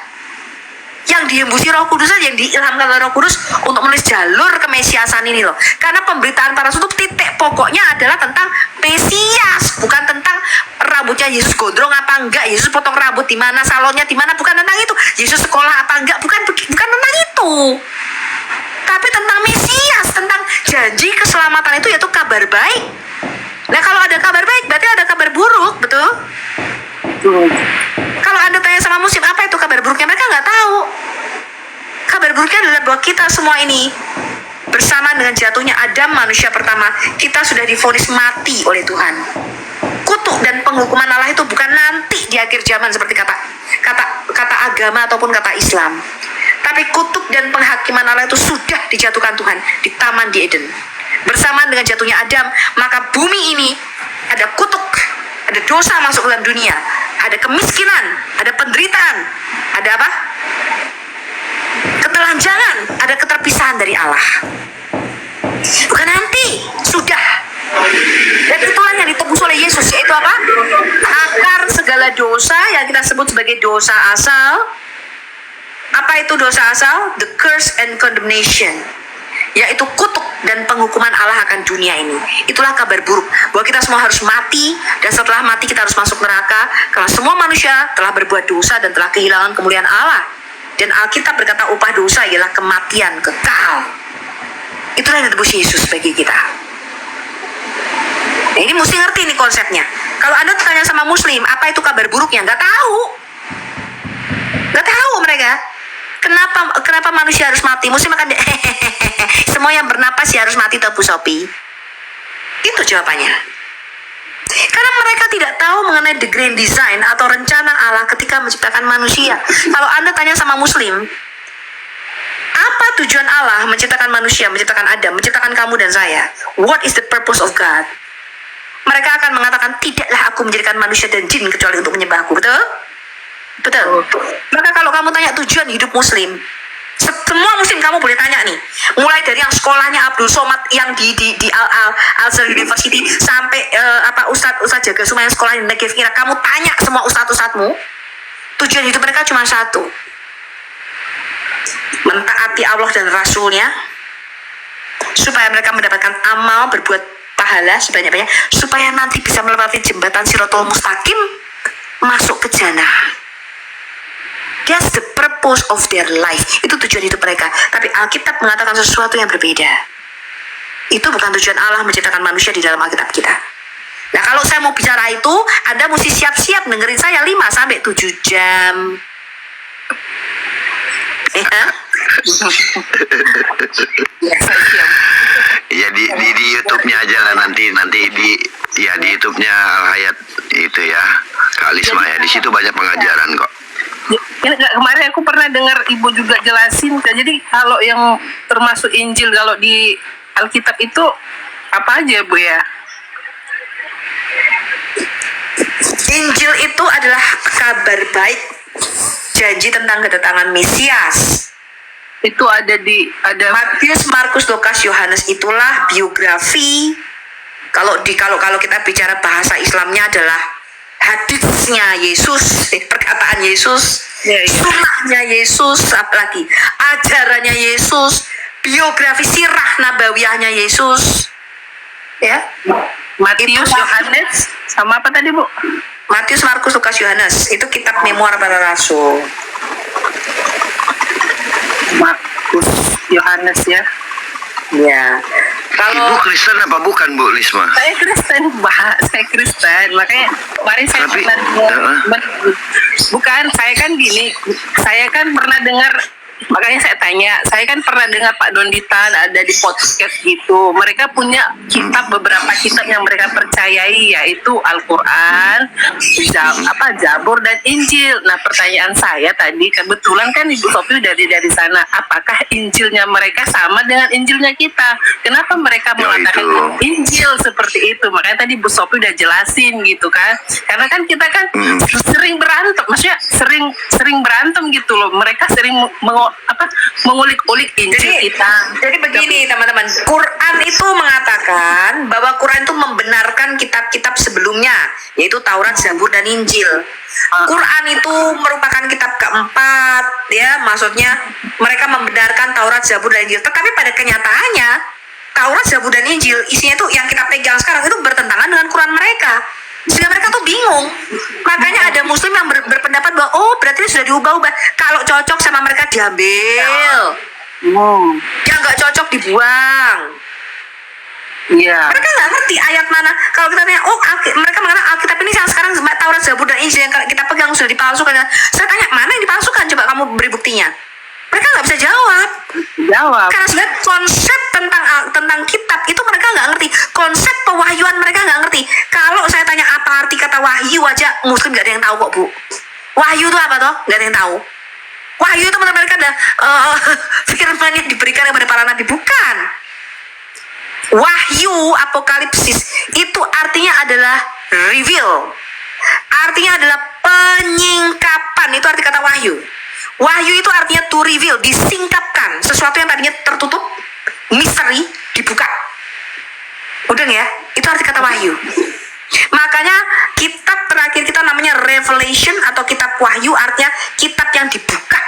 Yang dihembusi Roh Kudus aja, yang diilhamkan oleh Roh Kudus untuk menulis jalur kemesiasan ini loh. Karena pemberitaan para rasul itu titik pokoknya adalah tentang Mesias, bukan tentang rambutnya Yesus gondrong apa enggak, Yesus potong rambut di mana, salonnya di mana, bukan tentang itu. Yesus sekolah apa enggak, bukan tentang itu. Tapi tentang Mesias, tentang janji keselamatan itu, yaitu kabar baik. Nah kalau ada kabar baik berarti ada kabar buruk, betul? Kalau Anda tanya sama muslim apa itu kabar buruknya, mereka nggak tahu. Kabar buruknya adalah bahwa kita semua ini bersama dengan jatuhnya Adam, manusia pertama, kita sudah divonis mati oleh Tuhan. Kutuk dan penghukuman Allah itu bukan nanti di akhir zaman seperti kata agama ataupun kata Islam, tapi kutuk dan penghakiman Allah itu sudah dijatuhkan Tuhan di Taman di Eden. Bersamaan dengan jatuhnya Adam, maka bumi ini ada kutuk, ada dosa masuk ke dalam dunia, ada kemiskinan, ada penderitaan, ada apa? Ketelanjangan, ada keterpisahan dari Allah. Bukan nanti, sudah. Dan itulah yang ditebus oleh Yesus, yaitu apa? Akar segala dosa yang kita sebut sebagai dosa asal. Apa itu dosa asal? The curse and condemnation, yaitu kutuk dan penghukuman Allah akan dunia ini. Itulah kabar buruk, bahwa kita semua harus mati, dan setelah mati kita harus masuk neraka, karena semua manusia telah berbuat dosa dan telah kehilangan kemuliaan Allah. Dan Alkitab berkata upah dosa ialah kematian kekal. Itulah yang ditebus Yesus bagi kita. Nah, ini mesti ngerti nih konsepnya. Kalau Anda tanya sama muslim, apa itu kabar buruknya? Nggak tahu. Nggak tahu mereka. Kenapa manusia harus mati? Muslim akan semua yang bernapas ya harus mati, Bu Sophie. Itu jawabannya. Karena mereka tidak tahu mengenai the grand design atau rencana Allah ketika menciptakan manusia. Kalau Anda tanya sama muslim, apa tujuan Allah menciptakan manusia, menciptakan Adam, menciptakan kamu dan saya? What is the purpose of God? Mereka akan mengatakan, tidaklah aku menjadikan manusia dan jin kecuali untuk menyembahku. Betul? Betul. Maka kalau kamu tanya tujuan hidup muslim, semua muslim kamu boleh tanya nih, mulai dari yang sekolahnya Abdul Somad yang di Al-Azhar University sampai Ustadz Jaga Suma yang sekolah di Negev Irak, kamu tanya semua ustadz-ustadzmu, tujuan hidup mereka cuma satu, mentaati Allah dan Rasulnya, supaya mereka mendapatkan amal berbuat pahala sebanyak-banyak, supaya nanti bisa melewati jembatan Siratul Mustaqim masuk ke jannah. That's the purpose of their life. Itu tujuan hidup mereka. Tapi Alkitab mengatakan sesuatu yang berbeda. Itu bukan tujuan Allah menciptakan manusia di dalam Alkitab kita. Nah, kalau saya mau bicara itu, Anda mesti siap-siap dengerin saya 5-7 jam. Ya di YouTube-nya aja lah nanti di YouTube-nya Al Hayat itu ya, Kak Lisma ya. Di situ banyak pengajaran kok. Kemarin aku pernah dengar ibu juga jelasin, jadi kalau yang termasuk Injil kalau di Alkitab itu apa aja Bu ya? Injil itu adalah kabar baik, janji tentang kedatangan Mesias. Itu ada Matius, Markus, Lukas, Yohanes itulah biografi. Kalau kita bicara bahasa Islamnya adalah hadisnya Yesus, perkataan Yesus, sunnahnya Yesus, apalagi ajarannya Yesus, biografi sirah nabawiyahnya Yesus, ya. Matius, Yohanes, sama apa tadi Bu? Matius, Markus, Lukas, Yohanes itu kitab memoir para rasul. Markus, Yohanes ya. Ya. Kalau Ibu Kristen apa bukan Bu Lisma? Saya Kristen, makanya kemarin saya bukan, saya kan pernah dengar, makanya saya tanya, saya kan pernah dengar Pak Donditan ada di podcast gitu, mereka punya kitab, beberapa kitab yang mereka percayai, yaitu Al-Quran, Zabur dan Injil. Nah, pertanyaan saya tadi, kebetulan kan Ibu Sophie dari sana, apakah Injilnya mereka sama dengan Injilnya kita? Kenapa mereka mengatakan Injil seperti itu? Makanya tadi Bu Sophie udah jelasin gitu kan, karena kan kita kan sering berantem, maksudnya sering berantem gitu loh, mereka sering mengulik-ulik Injil kita. Jadi begini teman-teman, Quran itu mengatakan bahwa Quran itu membenarkan kitab-kitab sebelumnya, yaitu Taurat, Zabur, dan Injil. Quran itu merupakan kitab keempat, ya, maksudnya mereka membenarkan Taurat, Zabur, dan Injil. Tetapi pada kenyataannya, Taurat, Zabur, dan Injil isinya itu yang kita pegang sekarang itu bertentangan dengan Quran mereka. Sehingga mereka tuh bingung. Makanya ada muslim yang berpendapat bahwa berarti sudah diubah-ubah. Kalau cocok sama mereka diambil. Yang nggak cocok dibuang. Iya. Mereka nggak ngerti ayat mana. Kalau kita tanya, mereka mengatakan Alkitab ini yang sekarang Taurat, Zabur, dan Injil yang kita pegang sudah dipalsukan. Saya tanya, mana yang dipalsukan? Coba kamu beri buktinya. Mereka nggak bisa jawab. Karena sebenarnya konsep tentang kitab itu mereka nggak ngerti. Konsep pewahyuan mereka nggak ngerti. Kalau saya tanya apa arti kata wahyu aja, muslim nggak ada yang tahu kok Bu. Wahyu itu apa toh? Nggak ada yang tahu. Wahyu itu menurut mereka ada firman yang diberikan kepada para nabi, bukan. Wahyu, apokalipsis itu artinya adalah reveal. Artinya adalah penyingkapan. Itu arti kata wahyu. Wahyu itu artinya to reveal, disingkapkan. Sesuatu yang tadinya tertutup, misteri, dibuka. Udah ya? Itu arti kata wahyu. Makanya kitab terakhir kita namanya Revelation atau kitab wahyu, artinya kitab yang dibuka.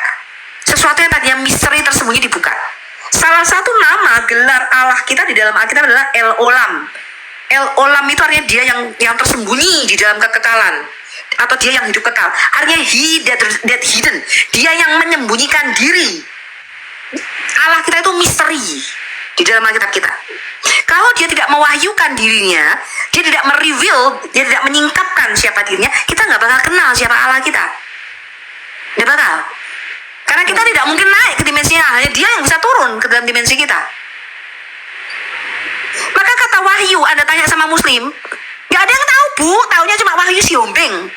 Sesuatu yang tadinya misteri tersembunyi dibuka. Salah satu nama gelar Allah kita di dalam Alkitab adalah El Olam. El Olam itu artinya dia yang tersembunyi di dalam kekekalan, atau dia yang hidup kekal. Artinya he that hidden, dia yang menyembunyikan diri. Allah kita itu misteri di dalam Alkitab kita. Kalau dia tidak mewahyukan dirinya, dia tidak mereveal, dia tidak menyingkapkan siapa dirinya, kita nggak bakal kenal siapa Allah kita. Nggak bakal. Karena kita tidak mungkin naik ke dimensinya, hanya dia yang bisa turun ke dalam dimensi kita. Maka kata wahyu, Anda tanya sama muslim, gak ada yang tahu Bu, taunya cuma wahyu siombeng.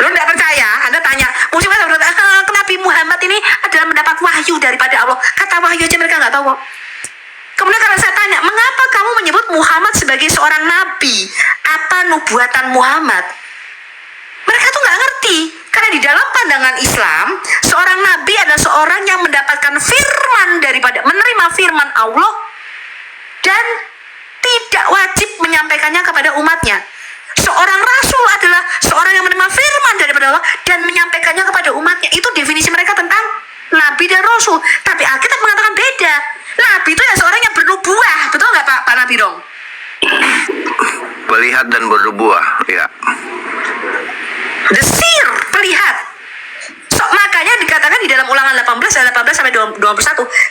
Lo tidak percaya, Anda tanya muslim kan Nabi Muhammad ini adalah mendapat wahyu daripada Allah. Kata wahyu aja mereka nggak tahu kok. Kemudian kalau saya tanya, mengapa kamu menyebut Muhammad sebagai seorang nabi. Apa nubuatan Muhammad? Mereka tuh nggak ngerti. Karena di dalam pandangan Islam, seorang nabi adalah seorang yang mendapatkan firman daripada menerima firman Allah dan tidak wajib menyampaikannya kepada umatnya. Seorang rasul adalah seorang yang menerima firman daripada Allah dan menyampaikannya kepada umatnya. Itu definisi mereka tentang nabi dan rasul. Tapi Alkitab mengatakan beda. Nabi itu ya seorang yang bernubuah. Betul nggak Pak Nabi dong? Melihat dan bernubuah, ya. Desir, pelihat. Makanya dikatakan di dalam Ulangan 18 ayat 18 sampai 21,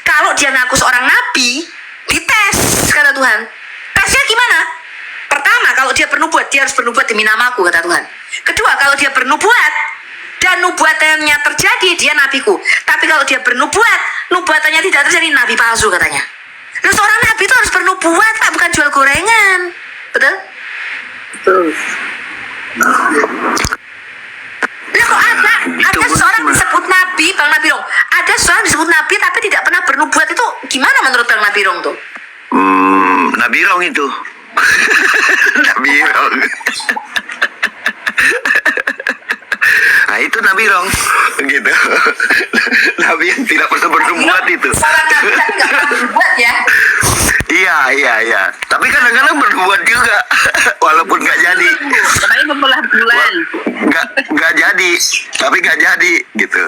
kalau dia ngaku seorang nabi, dites kata Tuhan. Tesnya gimana? Pertama, kalau dia bernubuat, dia harus bernubuat demi namaku kata Tuhan. Kedua, kalau dia bernubuat dan nubuatannya terjadi, dia nabiku. Tapi kalau dia bernubuat, nubuatannya tidak terjadi, nabi palsu katanya. Lalu seorang nabi itu harus bernubuat, Pak, bukan jual gorengan. Betul? Lah kok ada seorang disebut nabi, Bang Nabi Rong. Ada seorang disebut nabi tapi tidak pernah bernubuat, itu gimana menurut Bang Nabi Rong tuh? Nabi Rong itu. Nabi Rong. Nah itu Nabi Rong gitu. Nabi yang tidak pernah bernubuat itu. Seorang nabi tapi nggak pernah bernubuat ya? Iya. Tapi kadang-kadang bernubuat juga, walaupun nggak jadi. Katanya beberapa bulan. Nggak jadi, tapi nggak jadi gitu.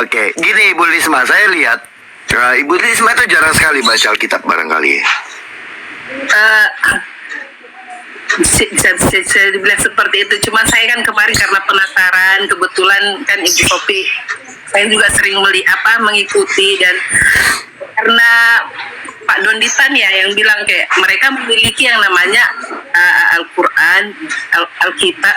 Oke, gini Ibu Risma, saya lihat Ibu Risma itu jarang sekali baca Alkitab barangkali. Bisa dibilang seperti itu. Cuma saya kan kemarin karena penasaran, kebetulan kan Ibu Sophie, saya juga sering mengikuti, dan karena Pak Donditan ya yang bilang kayak mereka memiliki yang namanya Al-Quran, Alkitab,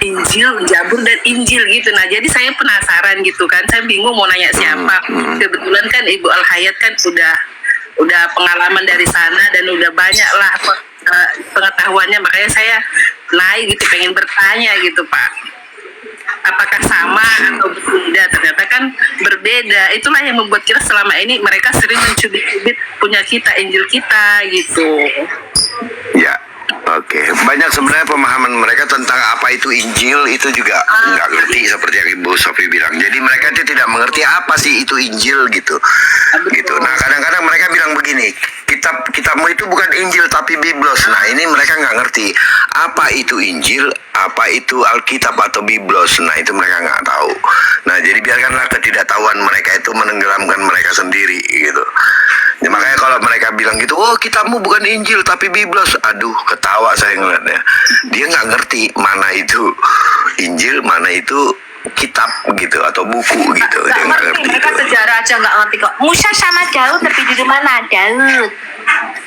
Injil, Zabur dan Injil gitu. Nah jadi saya penasaran gitu kan, saya bingung mau nanya siapa. Kebetulan kan Ibu Al-Hayat kan udah pengalaman dari sana dan udah banyak lah pengetahuannya, makanya saya naik gitu, pengen bertanya gitu Pak, apakah sama atau berbeda? Ternyata kan berbeda. Itulah yang membuat kita selama ini mereka sering mencubit-cubit punya kita, Injil kita gitu. Ya, oke. Banyak sebenarnya pemahaman mereka tentang apa itu Injil itu juga nggak ngerti, seperti yang Ibu Sophie bilang. Jadi mereka itu tidak mengerti apa sih itu Injil gitu. Gitu. Nah kadang-kadang mereka bilang begini, kitabmu itu bukan Injil tapi Biblos. Nah ini mereka nggak ngerti apa itu Injil, apa itu Alkitab atau Biblos. Nah itu mereka nggak tahu. Nah jadi biarkanlah ketidaktahuan mereka itu menenggelamkan mereka sendiri gitu. Ya, makanya kalau mereka bilang gitu, oh kitabmu bukan Injil tapi Biblos, aduh ketawa saya ngeliatnya. Dia nggak ngerti mana itu Injil, mana itu kitab gitu atau buku gitu. Dia nggak ngerti. Mereka sejarah aja nggak ngerti kok. Musa sama Daud lebih dulu mana?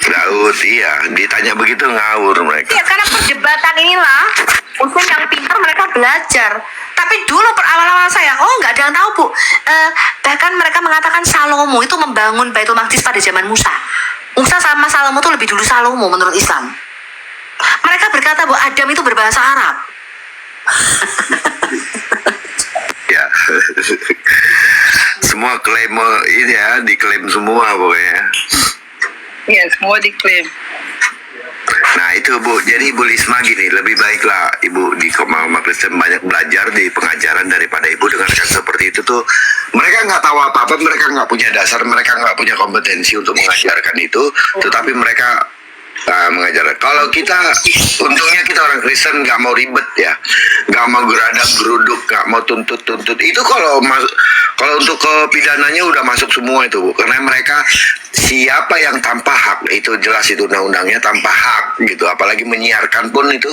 Daud, iya. Ditanya begitu ngawur mereka. Ya karena perdebatan inilah usia yang pintar mereka belajar. Tapi dulu awal-awal saya, nggak ada yang tahu Bu. Bahkan mereka mengatakan Salomo itu membangun Baitul Maqdis pada zaman Musa. Musa sama Salomo itu lebih dulu Salomo menurut Islam. Mereka berkata bahwa Adam itu berbahasa Arab. Ya, semua klaim ini ya, diklaim semua pokoknya. Iya, semua diklaim. Nah itu Bu, jadi Ibu Risma gini, lebih baiklah Ibu di Koma Kristen banyak belajar di pengajaran daripada Ibu dengarkan seperti itu tuh. Mereka nggak tahu apa-apa, mereka nggak punya dasar, mereka nggak punya kompetensi untuk mengajarkan itu, tetapi mereka mengajar. Kalau kita, untungnya kita orang Kristen nggak mau ribet ya, nggak mau geradang geruduk, nggak mau tuntut. Itu kalau untuk kepidananya udah masuk semua itu Bu, karena mereka siapa yang tanpa hak itu jelas itu undang-undangnya tanpa hak gitu, apalagi menyiarkan pun itu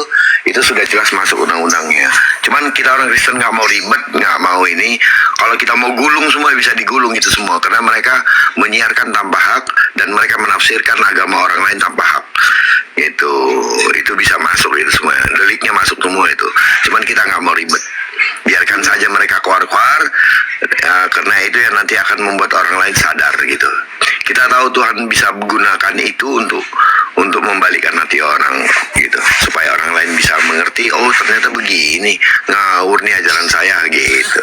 sudah jelas masuk undang-undangnya. Cuman kita orang Kristen nggak mau ribet, nggak mau ini. Kalau kita mau gulung semua bisa digulung itu semua, karena mereka menyiarkan tanpa hak dan mereka menafsirkan agama orang lain tanpa hak. Itu bisa masuk itu semua, deliknya masuk semua itu. Cuman kita nggak mau ribet, biarkan saja mereka keluar, karena itu yang nanti akan membuat orang lain sadar gitu. Kita tahu Tuhan bisa gunakan itu untuk membalikkan hati orang gitu, supaya orang lain bisa mengerti, oh ternyata begini, ngawur nih ajaran saya gitu.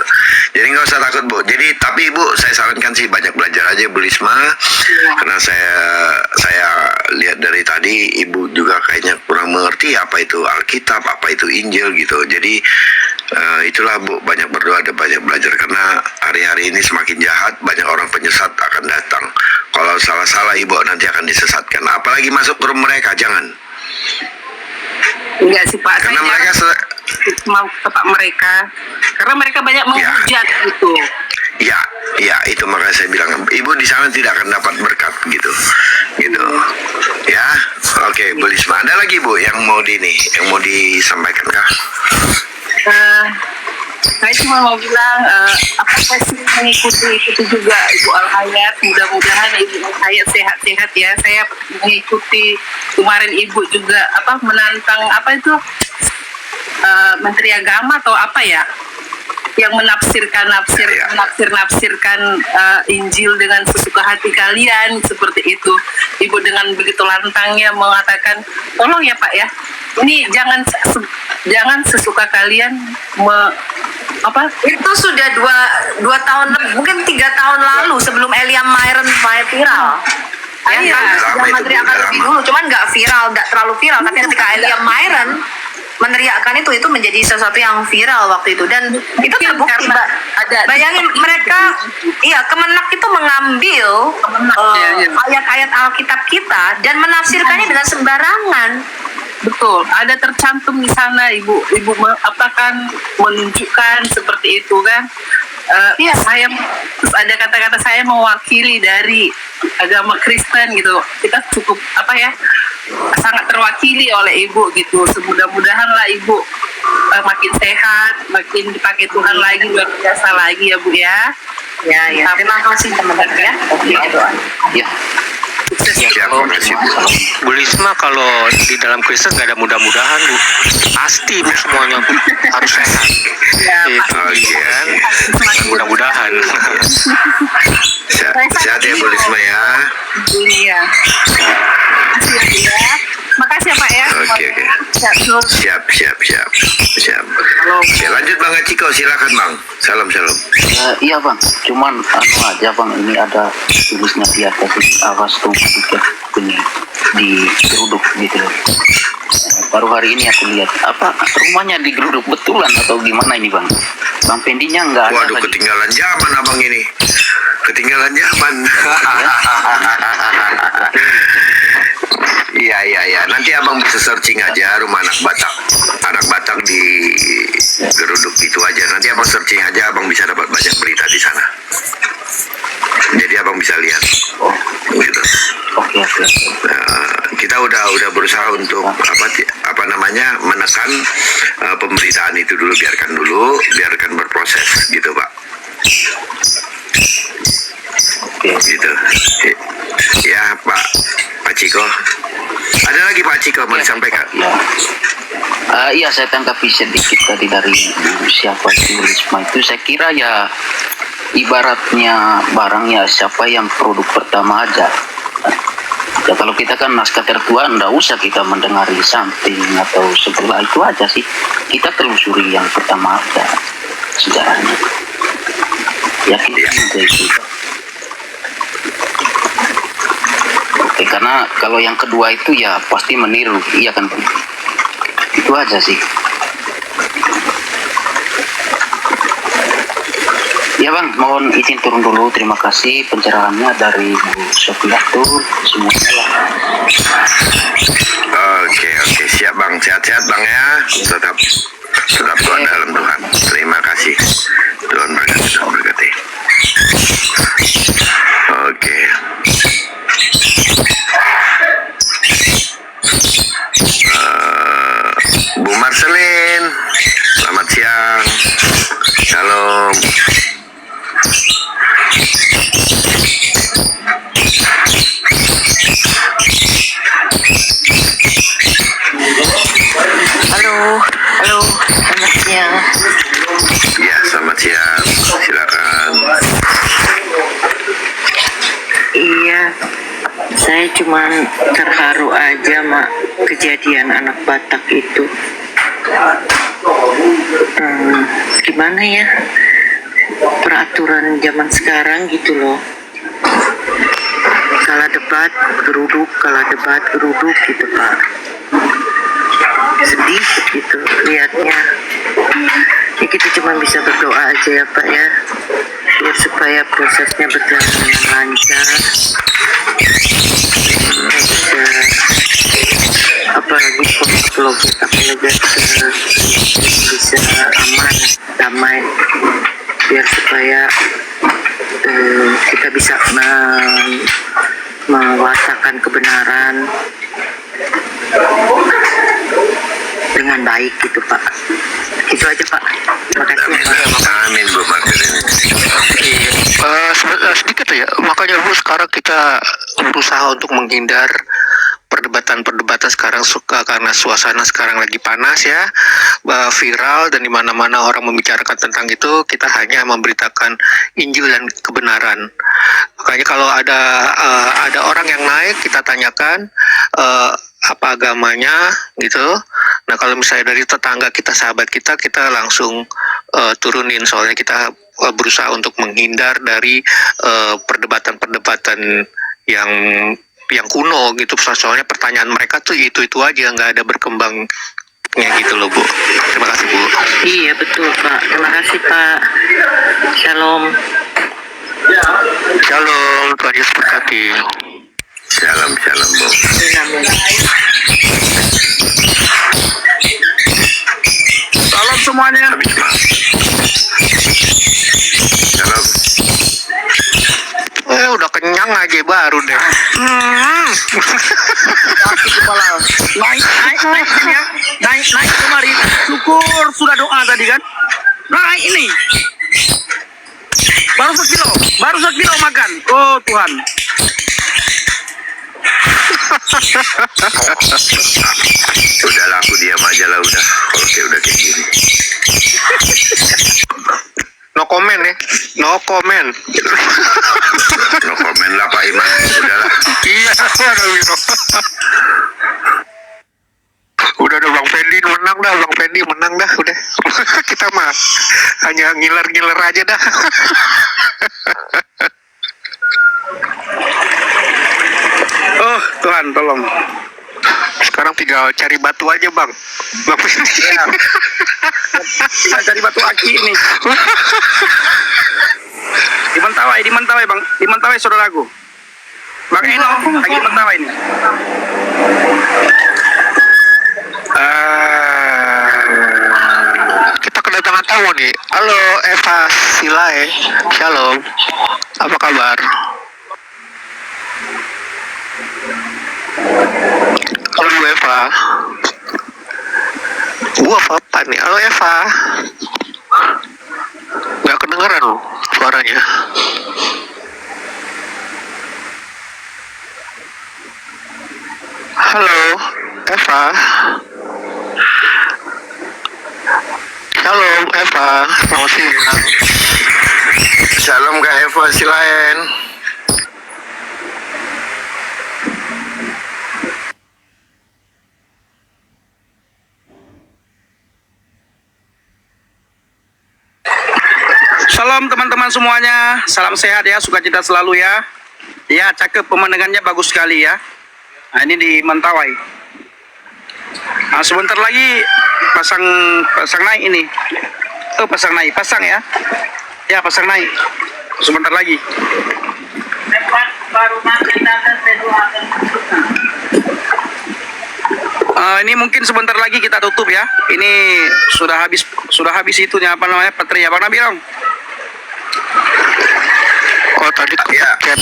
Jadi nggak usah takut Bu. Jadi tapi Ibu saya sarankan sih banyak belajar aja Bu Lisma. Karena saya lihat dari tadi Ibu juga kayaknya kurang mengerti apa itu Alkitab, apa itu Injil gitu. Jadi itulah Bu, banyak berdoa dan banyak belajar karena hari-hari ini semakin jahat, banyak orang penyesat akan datang. Kalau salah-salah Ibu nanti akan disesatkan. Apalagi masuk ke rumah mereka, jangan. Enggak sih Pak, Karena saya mereka mau tempat mereka, karena mereka banyak menghujat gitu. ya itu makanya saya bilang Ibu di sana tidak akan dapat berkat gitu. Ya, oke Bu Lisma. Ada lagi Bu yang mau disampaikan kah? Saya cuma mau bilang, apakah sih mengikuti juga Ibu Al-Hayat, mudah-mudahan Ibu Al-Hayat sehat-sehat ya. Saya mengikuti kemarin Ibu juga menantang Menteri Agama atau apa ya, yang menafsirkan Injil dengan sesuka hati kalian seperti itu. Ibu dengan begitu lantangnya mengatakan, tolong ya Pak ya, ini jangan sesuka kalian Itu sudah dua tahun, mungkin 3 tahun lalu sebelum Eliam Myron viral. Iya. Sudah meneriakkan lebih dulu, cuman nggak terlalu viral. Tapi ketika Eliam Myron meneriakkan itu menjadi sesuatu yang viral waktu itu, dan itu terbukti. Bayangin mereka, Kemenak itu mengambil ayat-ayat Alkitab kita dan menafsirkannya dengan sembarangan. Betul, ada tercantum di sana Ibu menunjukkan seperti itu kan. Saya terus ada kata-kata saya mewakili dari agama Kristen gitu. Kita cukup sangat terwakili oleh Ibu gitu. Semudah-mudahan lah Ibu makin sehat, makin dipakai Tuhan lagi, luar biasa lagi ya Bu ya. Ya. Terima kasih teman-teman ya. Ya. Kalau Bu Lisma, kalau di dalam Kristen nggak ada mudah-mudahan Bu, pasti semuanya harus sehat. Kan? Mudah-mudahan. Sehat ya Bu Lisma ya. Iya. Makasih ya. Makasih ya Pak ya. Oke. Siap. Oke, lanjut Bang Aciko, silakan Bang. Salam. Iya Bang, cuman aja Bang, ini ada tulisnya di atas ini awas tuh ini di geruduk gitu. Baru hari ini aku lihat rumahnya di geruduk betulan atau gimana ini Bang? Bang Pendinya nggak ada. Waduh, ketinggalan zaman abang ini. Ketinggalan zaman. Iya. Nanti abang bisa searching aja rumah anak Batak di geruduk itu aja. Nanti abang searching aja, abang bisa dapat banyak berita di sana. Jadi abang bisa lihat. Gitu. Oke. Kita udah berusaha untuk menekan pemberitaan itu dulu, biarkan berproses gitu Pak. Gitu. Ya Pak Ciko. Ada lagi Pak Ciko mau disampaikan? Iya, saya tanggapi sedikit tadi dari siapa itu Risma itu. Saya kira ya ibaratnya barangnya siapa yang produk pertama aja. Ya kalau kita kan naskah tertua, nggak usah kita mendengari samping atau sebelah, itu aja sih. Kita telusuri yang pertama aja sejarahnya. Yakin aja itu. Oke, karena kalau yang kedua itu ya pasti meniru, iya kan? Itu aja sih. Ya Bang, mohon izin turun dulu. Terima kasih pencerahannya dari Bu Sofiatul. Semuanya lah. Oke, siap Bang. Sehat-sehat Bang ya. Tetap kuat dalam Tuhan. Terima kasih. Tuhan berkati. Oke. Bu Marcelin, selamat siang. Shalom. Halo, selamat siang. Ya, selamat siang. Silakan. Iya, saya cuman terharu aja mak kejadian anak Batak itu. Gimana ya? peraturan zaman sekarang gitu loh. Kalah debat geruduk, kalah debat geruduk gitu Pak. Sedih gitu lihatnya. Ya kita cuma bisa berdoa aja ya Pak ya, biar supaya prosesnya berjalan dengan lancar. Bisa apalagi apalagi bisa aman, damai, biar supaya kita bisa mewartakan kebenaran dengan baik gitu Pak. Itu aja Pak. Terima kasih Pak. Amin Bu Marcelina. Sedikit ya, makanya Bu sekarang kita berusaha untuk menghindar perdebatan sekarang karena suasana sekarang lagi panas ya, viral dan di mana-mana orang membicarakan tentang itu. Kita hanya memberitakan Injil dan kebenaran. Makanya kalau ada orang yang naik, kita tanyakan apa agamanya gitu. Nah kalau misalnya dari tetangga kita, sahabat kita langsung turunin, soalnya kita berusaha untuk menghindar dari perdebatan yang kuno gitu. Soalnya pertanyaan mereka tuh itu aja, nggak ada berkembangnya gitu loh Bu. Terima kasih Bu. Iya betul Pak. Terima kasih Pak. Shalom. Shalom, Tuhan Yesus berkati. Shalom Bu. Salam semuanya. Shalom. Udah kenyang aja baru deh. Sakit kepala. Naik sini ya. Naik kemari. Syukur sudah doa tadi kan. Naik ini. Baru sekilo makan. Oh Tuhan. Udahlah aku diam aja lah udah. Kalau kayak udah kayak gini. No comment ya. No comment. No komen lah Pak Iman. Udahlah. Iya, udah Bang Fendi menang dah udah. Kita mah hanya ngiler aja dah. Oh Tuhan tolong. Sekarang tinggal cari batu aja Bang Fendi. Ya. Kita cari batu aki ini. Di Mentawai Bang. Di Mentawai saudaraku. Bang Eno lagi di Mentawai ini. Kita kedatangan tamu nih. Halo Eva Silae. Shalom. Apa kabar? Halo Bu Eva. Gua apa nih? Halo Eva. Gak kedengeran loh suaranya. Halo Eva. Shalom Eva. Selamat siang. Shalom Kak Eva Silaen. Salam teman-teman semuanya. Salam sehat ya, sukacita selalu ya. Ya, cakep, pemandangannya bagus sekali ya. Nah, ini di Mentawai. Nah, sebentar lagi pasang naik ini. Oh, pasang ya. Ya, pasang naik. Sebentar lagi. Ini mungkin sebentar lagi kita tutup ya. Ini sudah habis itunya apa namanya? Baterai Bang Nabi dong. Oh tadi kepencet.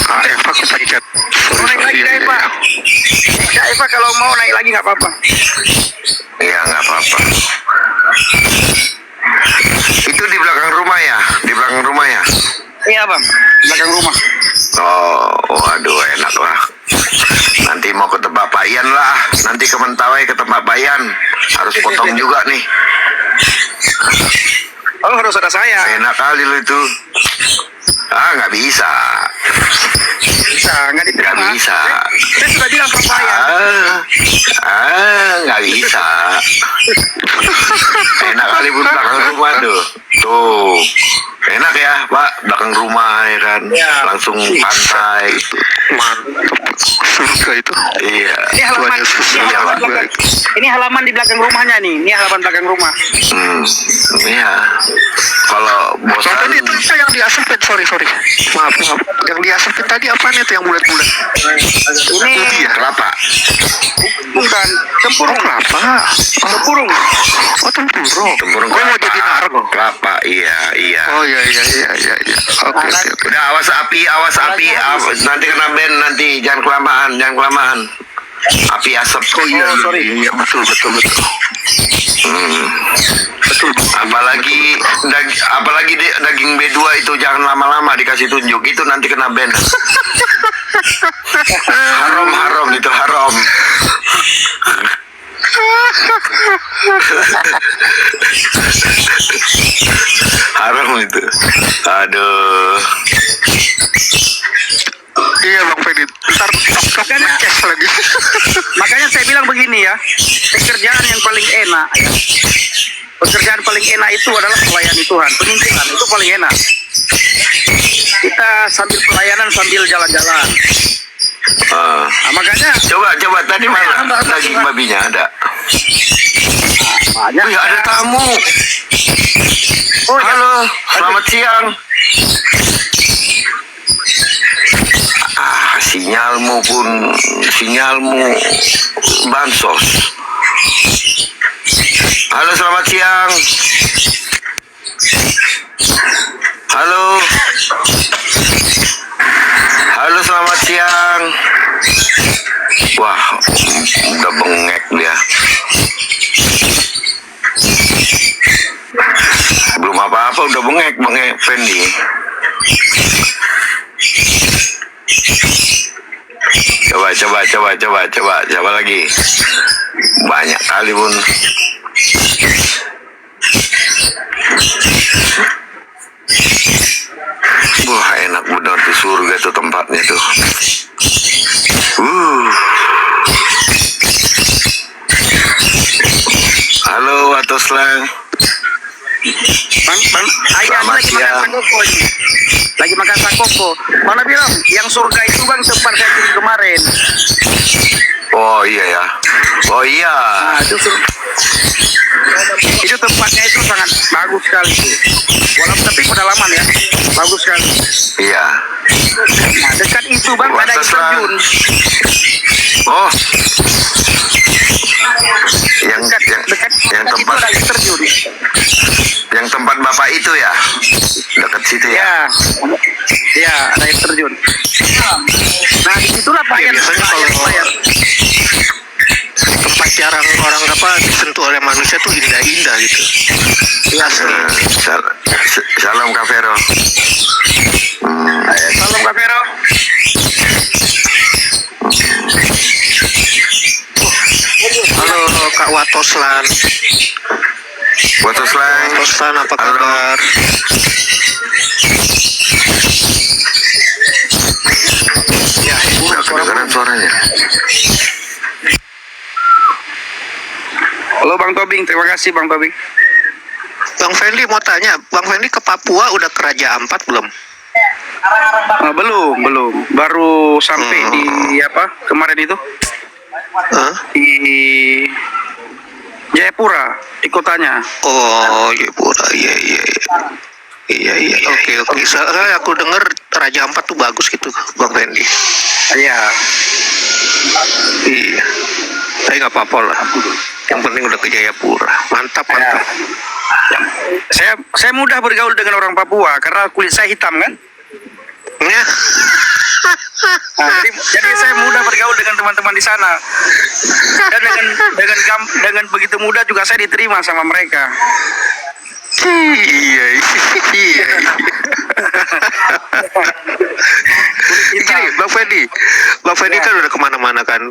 Kak Eva kepencet. Mau naik lagi Kak Eva. Kak Eva kalau mau naik lagi nggak apa-apa. Iya nggak apa-apa. Itu di belakang rumah ya? Di belakang rumah ya? Iya Bang, belakang rumah. Oh, waduh enak lah. Nanti mau ke tempat Pak Ian lah. Nanti ke Mentawai ke tempat Pak Ian. Harus potong juga nih. Oh harus ada saya. Enak kali lu itu. Nggak bisa. Bisa, nggak diterima. Nggak bisa. Saya sudah bilang ke Pak Ian. Nggak bisa. Enak kali pun belakang rumah. waduh. Tuh. Enak ya, Pak, belakang rumah ya kan. Langsung pantai. Mantap. Surga itu. Iya. Ini halaman, Tuhan Yesus ini yang halaman, baik. ini halaman di belakang rumahnya nih. Ini halaman belakang rumah. Iya. Kalau Bang bosan Fendi itu yang diasupin, sorry. Maaf. Yang diasupin tadi apaan itu yang bulat-bulat? Ini Iya. kelapa. bukan Oh, tempurung. kelapa. Tempurung. Oh, tempurung. Tempurung Oh, mau kelapa. jadi narko. Kelapa, iya. Oh, iya. Oke. Udah awas api. Nanti kena band nanti. Jangan kelamaan. Api asap. Oh, iya, sorry. iya, betul. Apalagi daging B2 itu jangan lama-lama dikasih tunjuk, itu nanti kena ban. haram itu haram. Haram itu. Aduh. Iya, Bang Fendi. Ntar Makanya- cash lagi. Makanya saya bilang begini ya, pekerjaan yang paling enak ya. Pekerjaan paling enak itu adalah melayani Tuhan. Penginjilan itu paling enak. Kita sambil pelayanan sambil jalan-jalan. Ah. Nah, makanya Coba tadi mana daging babinya ada? banyak. Wih, ada tamu. Oh, ya. Halo, selamat siang. Sinyalmu bansos. Halo, selamat siang. Halo, selamat siang. Wah, udah bengek dia. Belum apa-apa udah bengek Fendi. Coba lagi. Banyak kali pun. Wah, enak benar di surga tuh tempatnya tuh. Halo, Atoslang. Bang, ayah Selamat lagi makan siang. sakoko ini. Lagi makan sakoko. Mana bilang yang surga itu bang tempat saya kirim kemarin. Oh iya ya. Oh iya. Nah, itu tempatnya itu sangat bagus sekali tuh. Walaupun tapi pedalaman ya, bagus sekali. Iya. Nah, dekat itu bang ada air Batas lah. terjun. Oh. Yang Dekat yang itu tempat ada air terjun. yang tempat Bapak itu ya. Dekat situ ya. Ya, ada air terjun. Nah, disitulah Ya, bayar. biasanya kalau tempat jarang orang disentuh oleh manusia tuh indah-indah gitu. Asli. Salam Kak Vero. Salam Kak Vero. Halo Kak Watoslan. Watoslang. Watoslan, apa Halo. kabar? Ya, nggak kedengeran suaranya. Halo Bang Tobing, terima kasih Bang Tobing. Bang Fendi mau tanya, Bang Fendi ke Papua udah ke Raja Ampat belum? Belum. Baru sampai di kemarin itu Hah? di Jayapura, di kotanya. Oh, Jayapura, iya. Oke. Soalnya aku dengar Raja Ampat tuh bagus gitu, Bang Fendi. Iya. Iya. Tapi nggak apa-apa lah. Yang penting udah ke Jayapura. Mantap. Saya mudah bergaul dengan orang Papua karena kulit saya hitam kan. Ya. Nah, jadi saya mudah bergaul dengan teman-teman di sana. Dan dengan begitu mudah juga saya diterima sama mereka. Iya. Gini, Bang Fendi kan udah kemana-mana kan.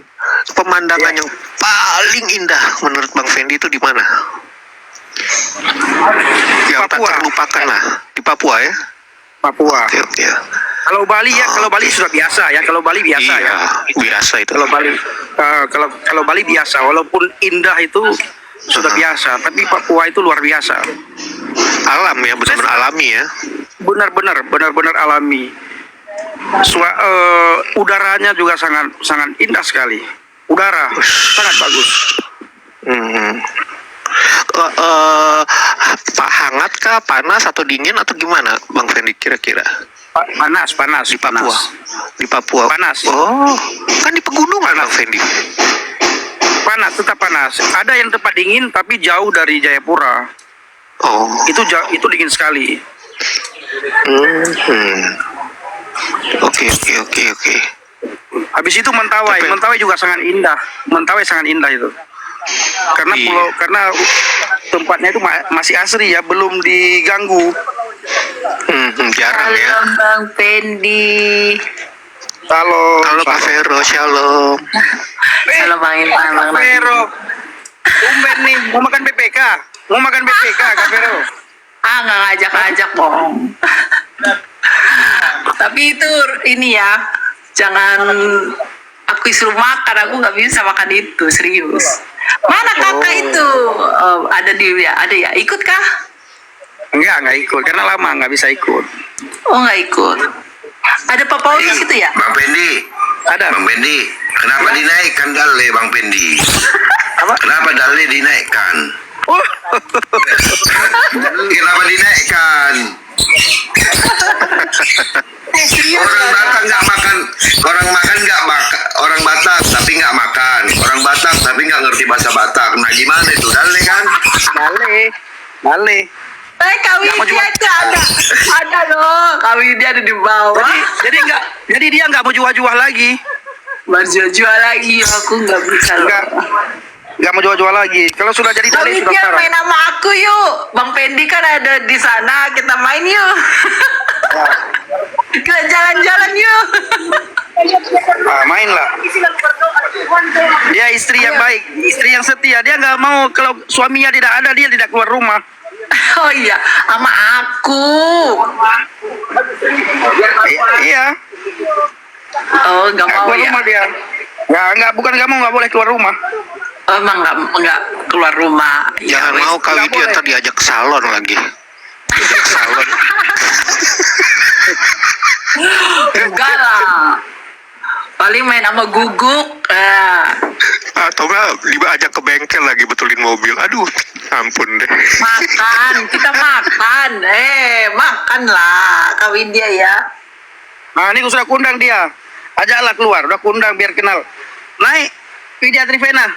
Pemandangan yang paling indah menurut Bang Fendi itu di mana? Yang tak Papua. terlupakan lah di Papua ya. Papua. Oke. Kalau Bali ya, kalau Bali sudah biasa ya. Kalau Bali biasa Iya, ya. biasa itu. Kalau Bali, kalau Bali biasa, walaupun indah itu sudah biasa, tapi Papua itu luar biasa. Alam ya, benar-benar alami ya. Benar-benar alami. Udaranya juga sangat indah sekali. Udara sangat bagus. Pak, hangat kah, panas atau dingin atau gimana, Bang Fendi kira-kira? Panas Di Papua. Di Papua. Panas. Oh, kan di pegunungan, Bang Fendi. Panas, tetap panas. Ada yang tempat dingin tapi jauh dari Jayapura. Oh. Itu dingin sekali. Oke. Habis itu Mentawai. Tapi- Mentawai juga sangat indah. Mentawai sangat indah itu. Iya. Karena tempatnya itu masih asri ya, belum diganggu. Jarang ya. Halo Bang Pendi. Halo Kak Vero, shalom. Halo Bang Irfan, Bang Nadi. Vero. Tumben nih, mau makan BPK. Kak Vero. Nggak ngajak-ngajak bohong. Tapi itu ini ya, jangan aku suruh makan, aku nggak bisa makan itu, serius. Mana kakak itu? Oh, ada ya, ikut kah? Enggak ikut, karena lama nggak bisa ikut. Oh nggak ikut. Ada Pak Paulus itu ya? Bang Pendi, Ada. Bang Pendi, kenapa dinaikkan dalih Bang Pendi? Kenapa dalih dinaikkan? Kenapa dinaikkan? Orang Batak tapi nggak makan, orang Batak tapi nggak ngerti bahasa Batak. Nah gimana itu dalih kan? Dalih. Kak Widya itu ada loh. Kak Widya ada di bawah. Jadi dia nggak mau jual-jual lagi. Berjual lagi, aku nggak bisa loh. Nggak mau jual-jual lagi. Kalau sudah jadi Kak dalih sudah Widya sekarang. main sama aku yuk. Bang Pendi kan ada di sana, kita main yuk. Kita jalan-jalan yuk. Main lah. Dia istri yang baik, istri yang setia. Dia nggak mau kalau suaminya tidak ada, dia tidak keluar rumah. Oh iya, sama aku. Iya. Oh, nggak mau Keluar ya? rumah dia. Bukan nggak mau, nggak boleh keluar rumah. Oh, emang nggak keluar rumah. Jangan wes. mau Kak nggak Widya boleh. ntar diajak ke salon lagi. Diajak ke salon. Enggak lah. Paling main sama guguk. Atau enggak diajak ke bengkel lagi betulin mobil. Aduh, ampun deh. Makan, kita makan. Makan lah, Kak Widya ya. Nah, ini aku sudah kundang dia. Ajaklah keluar, udah kundang biar kenal. Naik, Widya Trivena.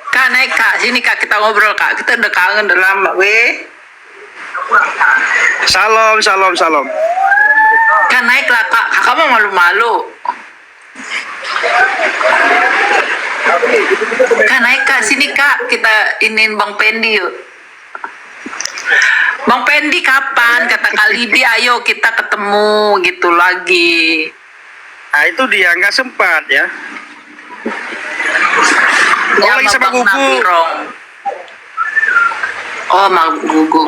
Kak naik kak, sini kak kita ngobrol kak. Kita udah kangen udah lama, weh. Salam. Kak naik lah kak, kakak mah malu-malu. Kak naik kak, sini kak kita iniin Bang Pendi yuk. Bang Pendi kapan? Kata Kak Lydia, ayo kita ketemu gitu lagi. Nah, itu dia nggak sempat ya. Ya, lagi sama Bang Gugu. Nabirong. Oh, sama Gugu.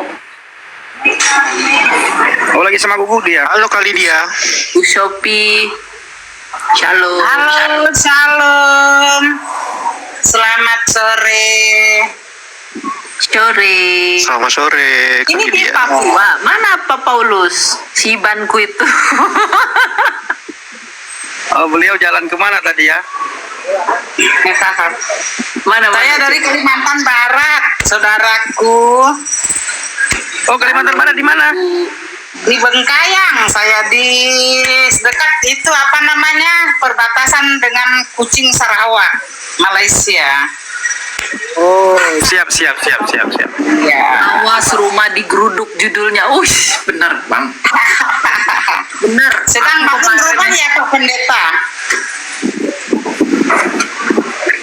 Oh, lagi sama Gugu dia. Halo Kak Lydia. Bu Shopee. Shalom. Halo, shalom. Selamat sore. Sore. Selamat sore Kak Ini di Lydia. Papua. Mana Pak Paulus? Si Banku itu. Oh, beliau jalan kemana tadi ya? Mana Saya dari Kalimantan Barat, saudaraku. Oh, Kalimantan Barat di mana? Di Bengkayang, saya di dekat itu apa namanya, perbatasan dengan Kuching Sarawak, Malaysia. Oh, siap. Ya. Awas rumah digeruduk judulnya. Bener bang. Bener. Sedang Aku bangun kemarin- rumah ya Pak Pendeta.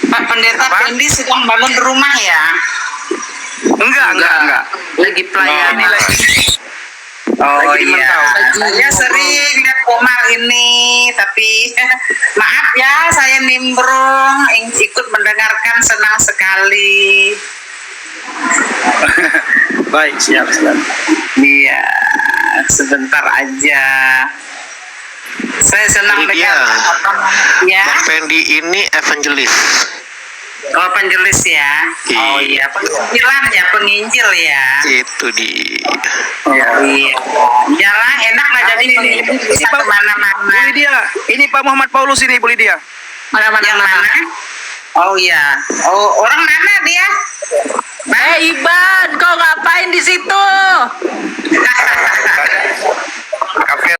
Pak Pendeta Pendi sedang bangun rumah ya. Enggak. Lagi pelayanan. Ini lagi. Oh Lagi iya, dimantau. saya sering lihat Komar ini, tapi maaf ya, saya nimbrung, ikut mendengarkan senang sekali. Baik, siap. Iya, sebentar aja. Saya senang Lydia. dengar. Ya, Bang Fendi ini evangelis. Oh, penjelis ya. Oh iya, penginjilan ya. Itu di. Oh iya. Jalan enak lah jadi penginjil bisa Pak- Bu kemana-mana. Lydia, ini Pak Muhammad Paulus ini Bu Lydia. Yang mana? Oh iya. Oh, orang mana dia? Iban, kau ngapain di situ? Kafe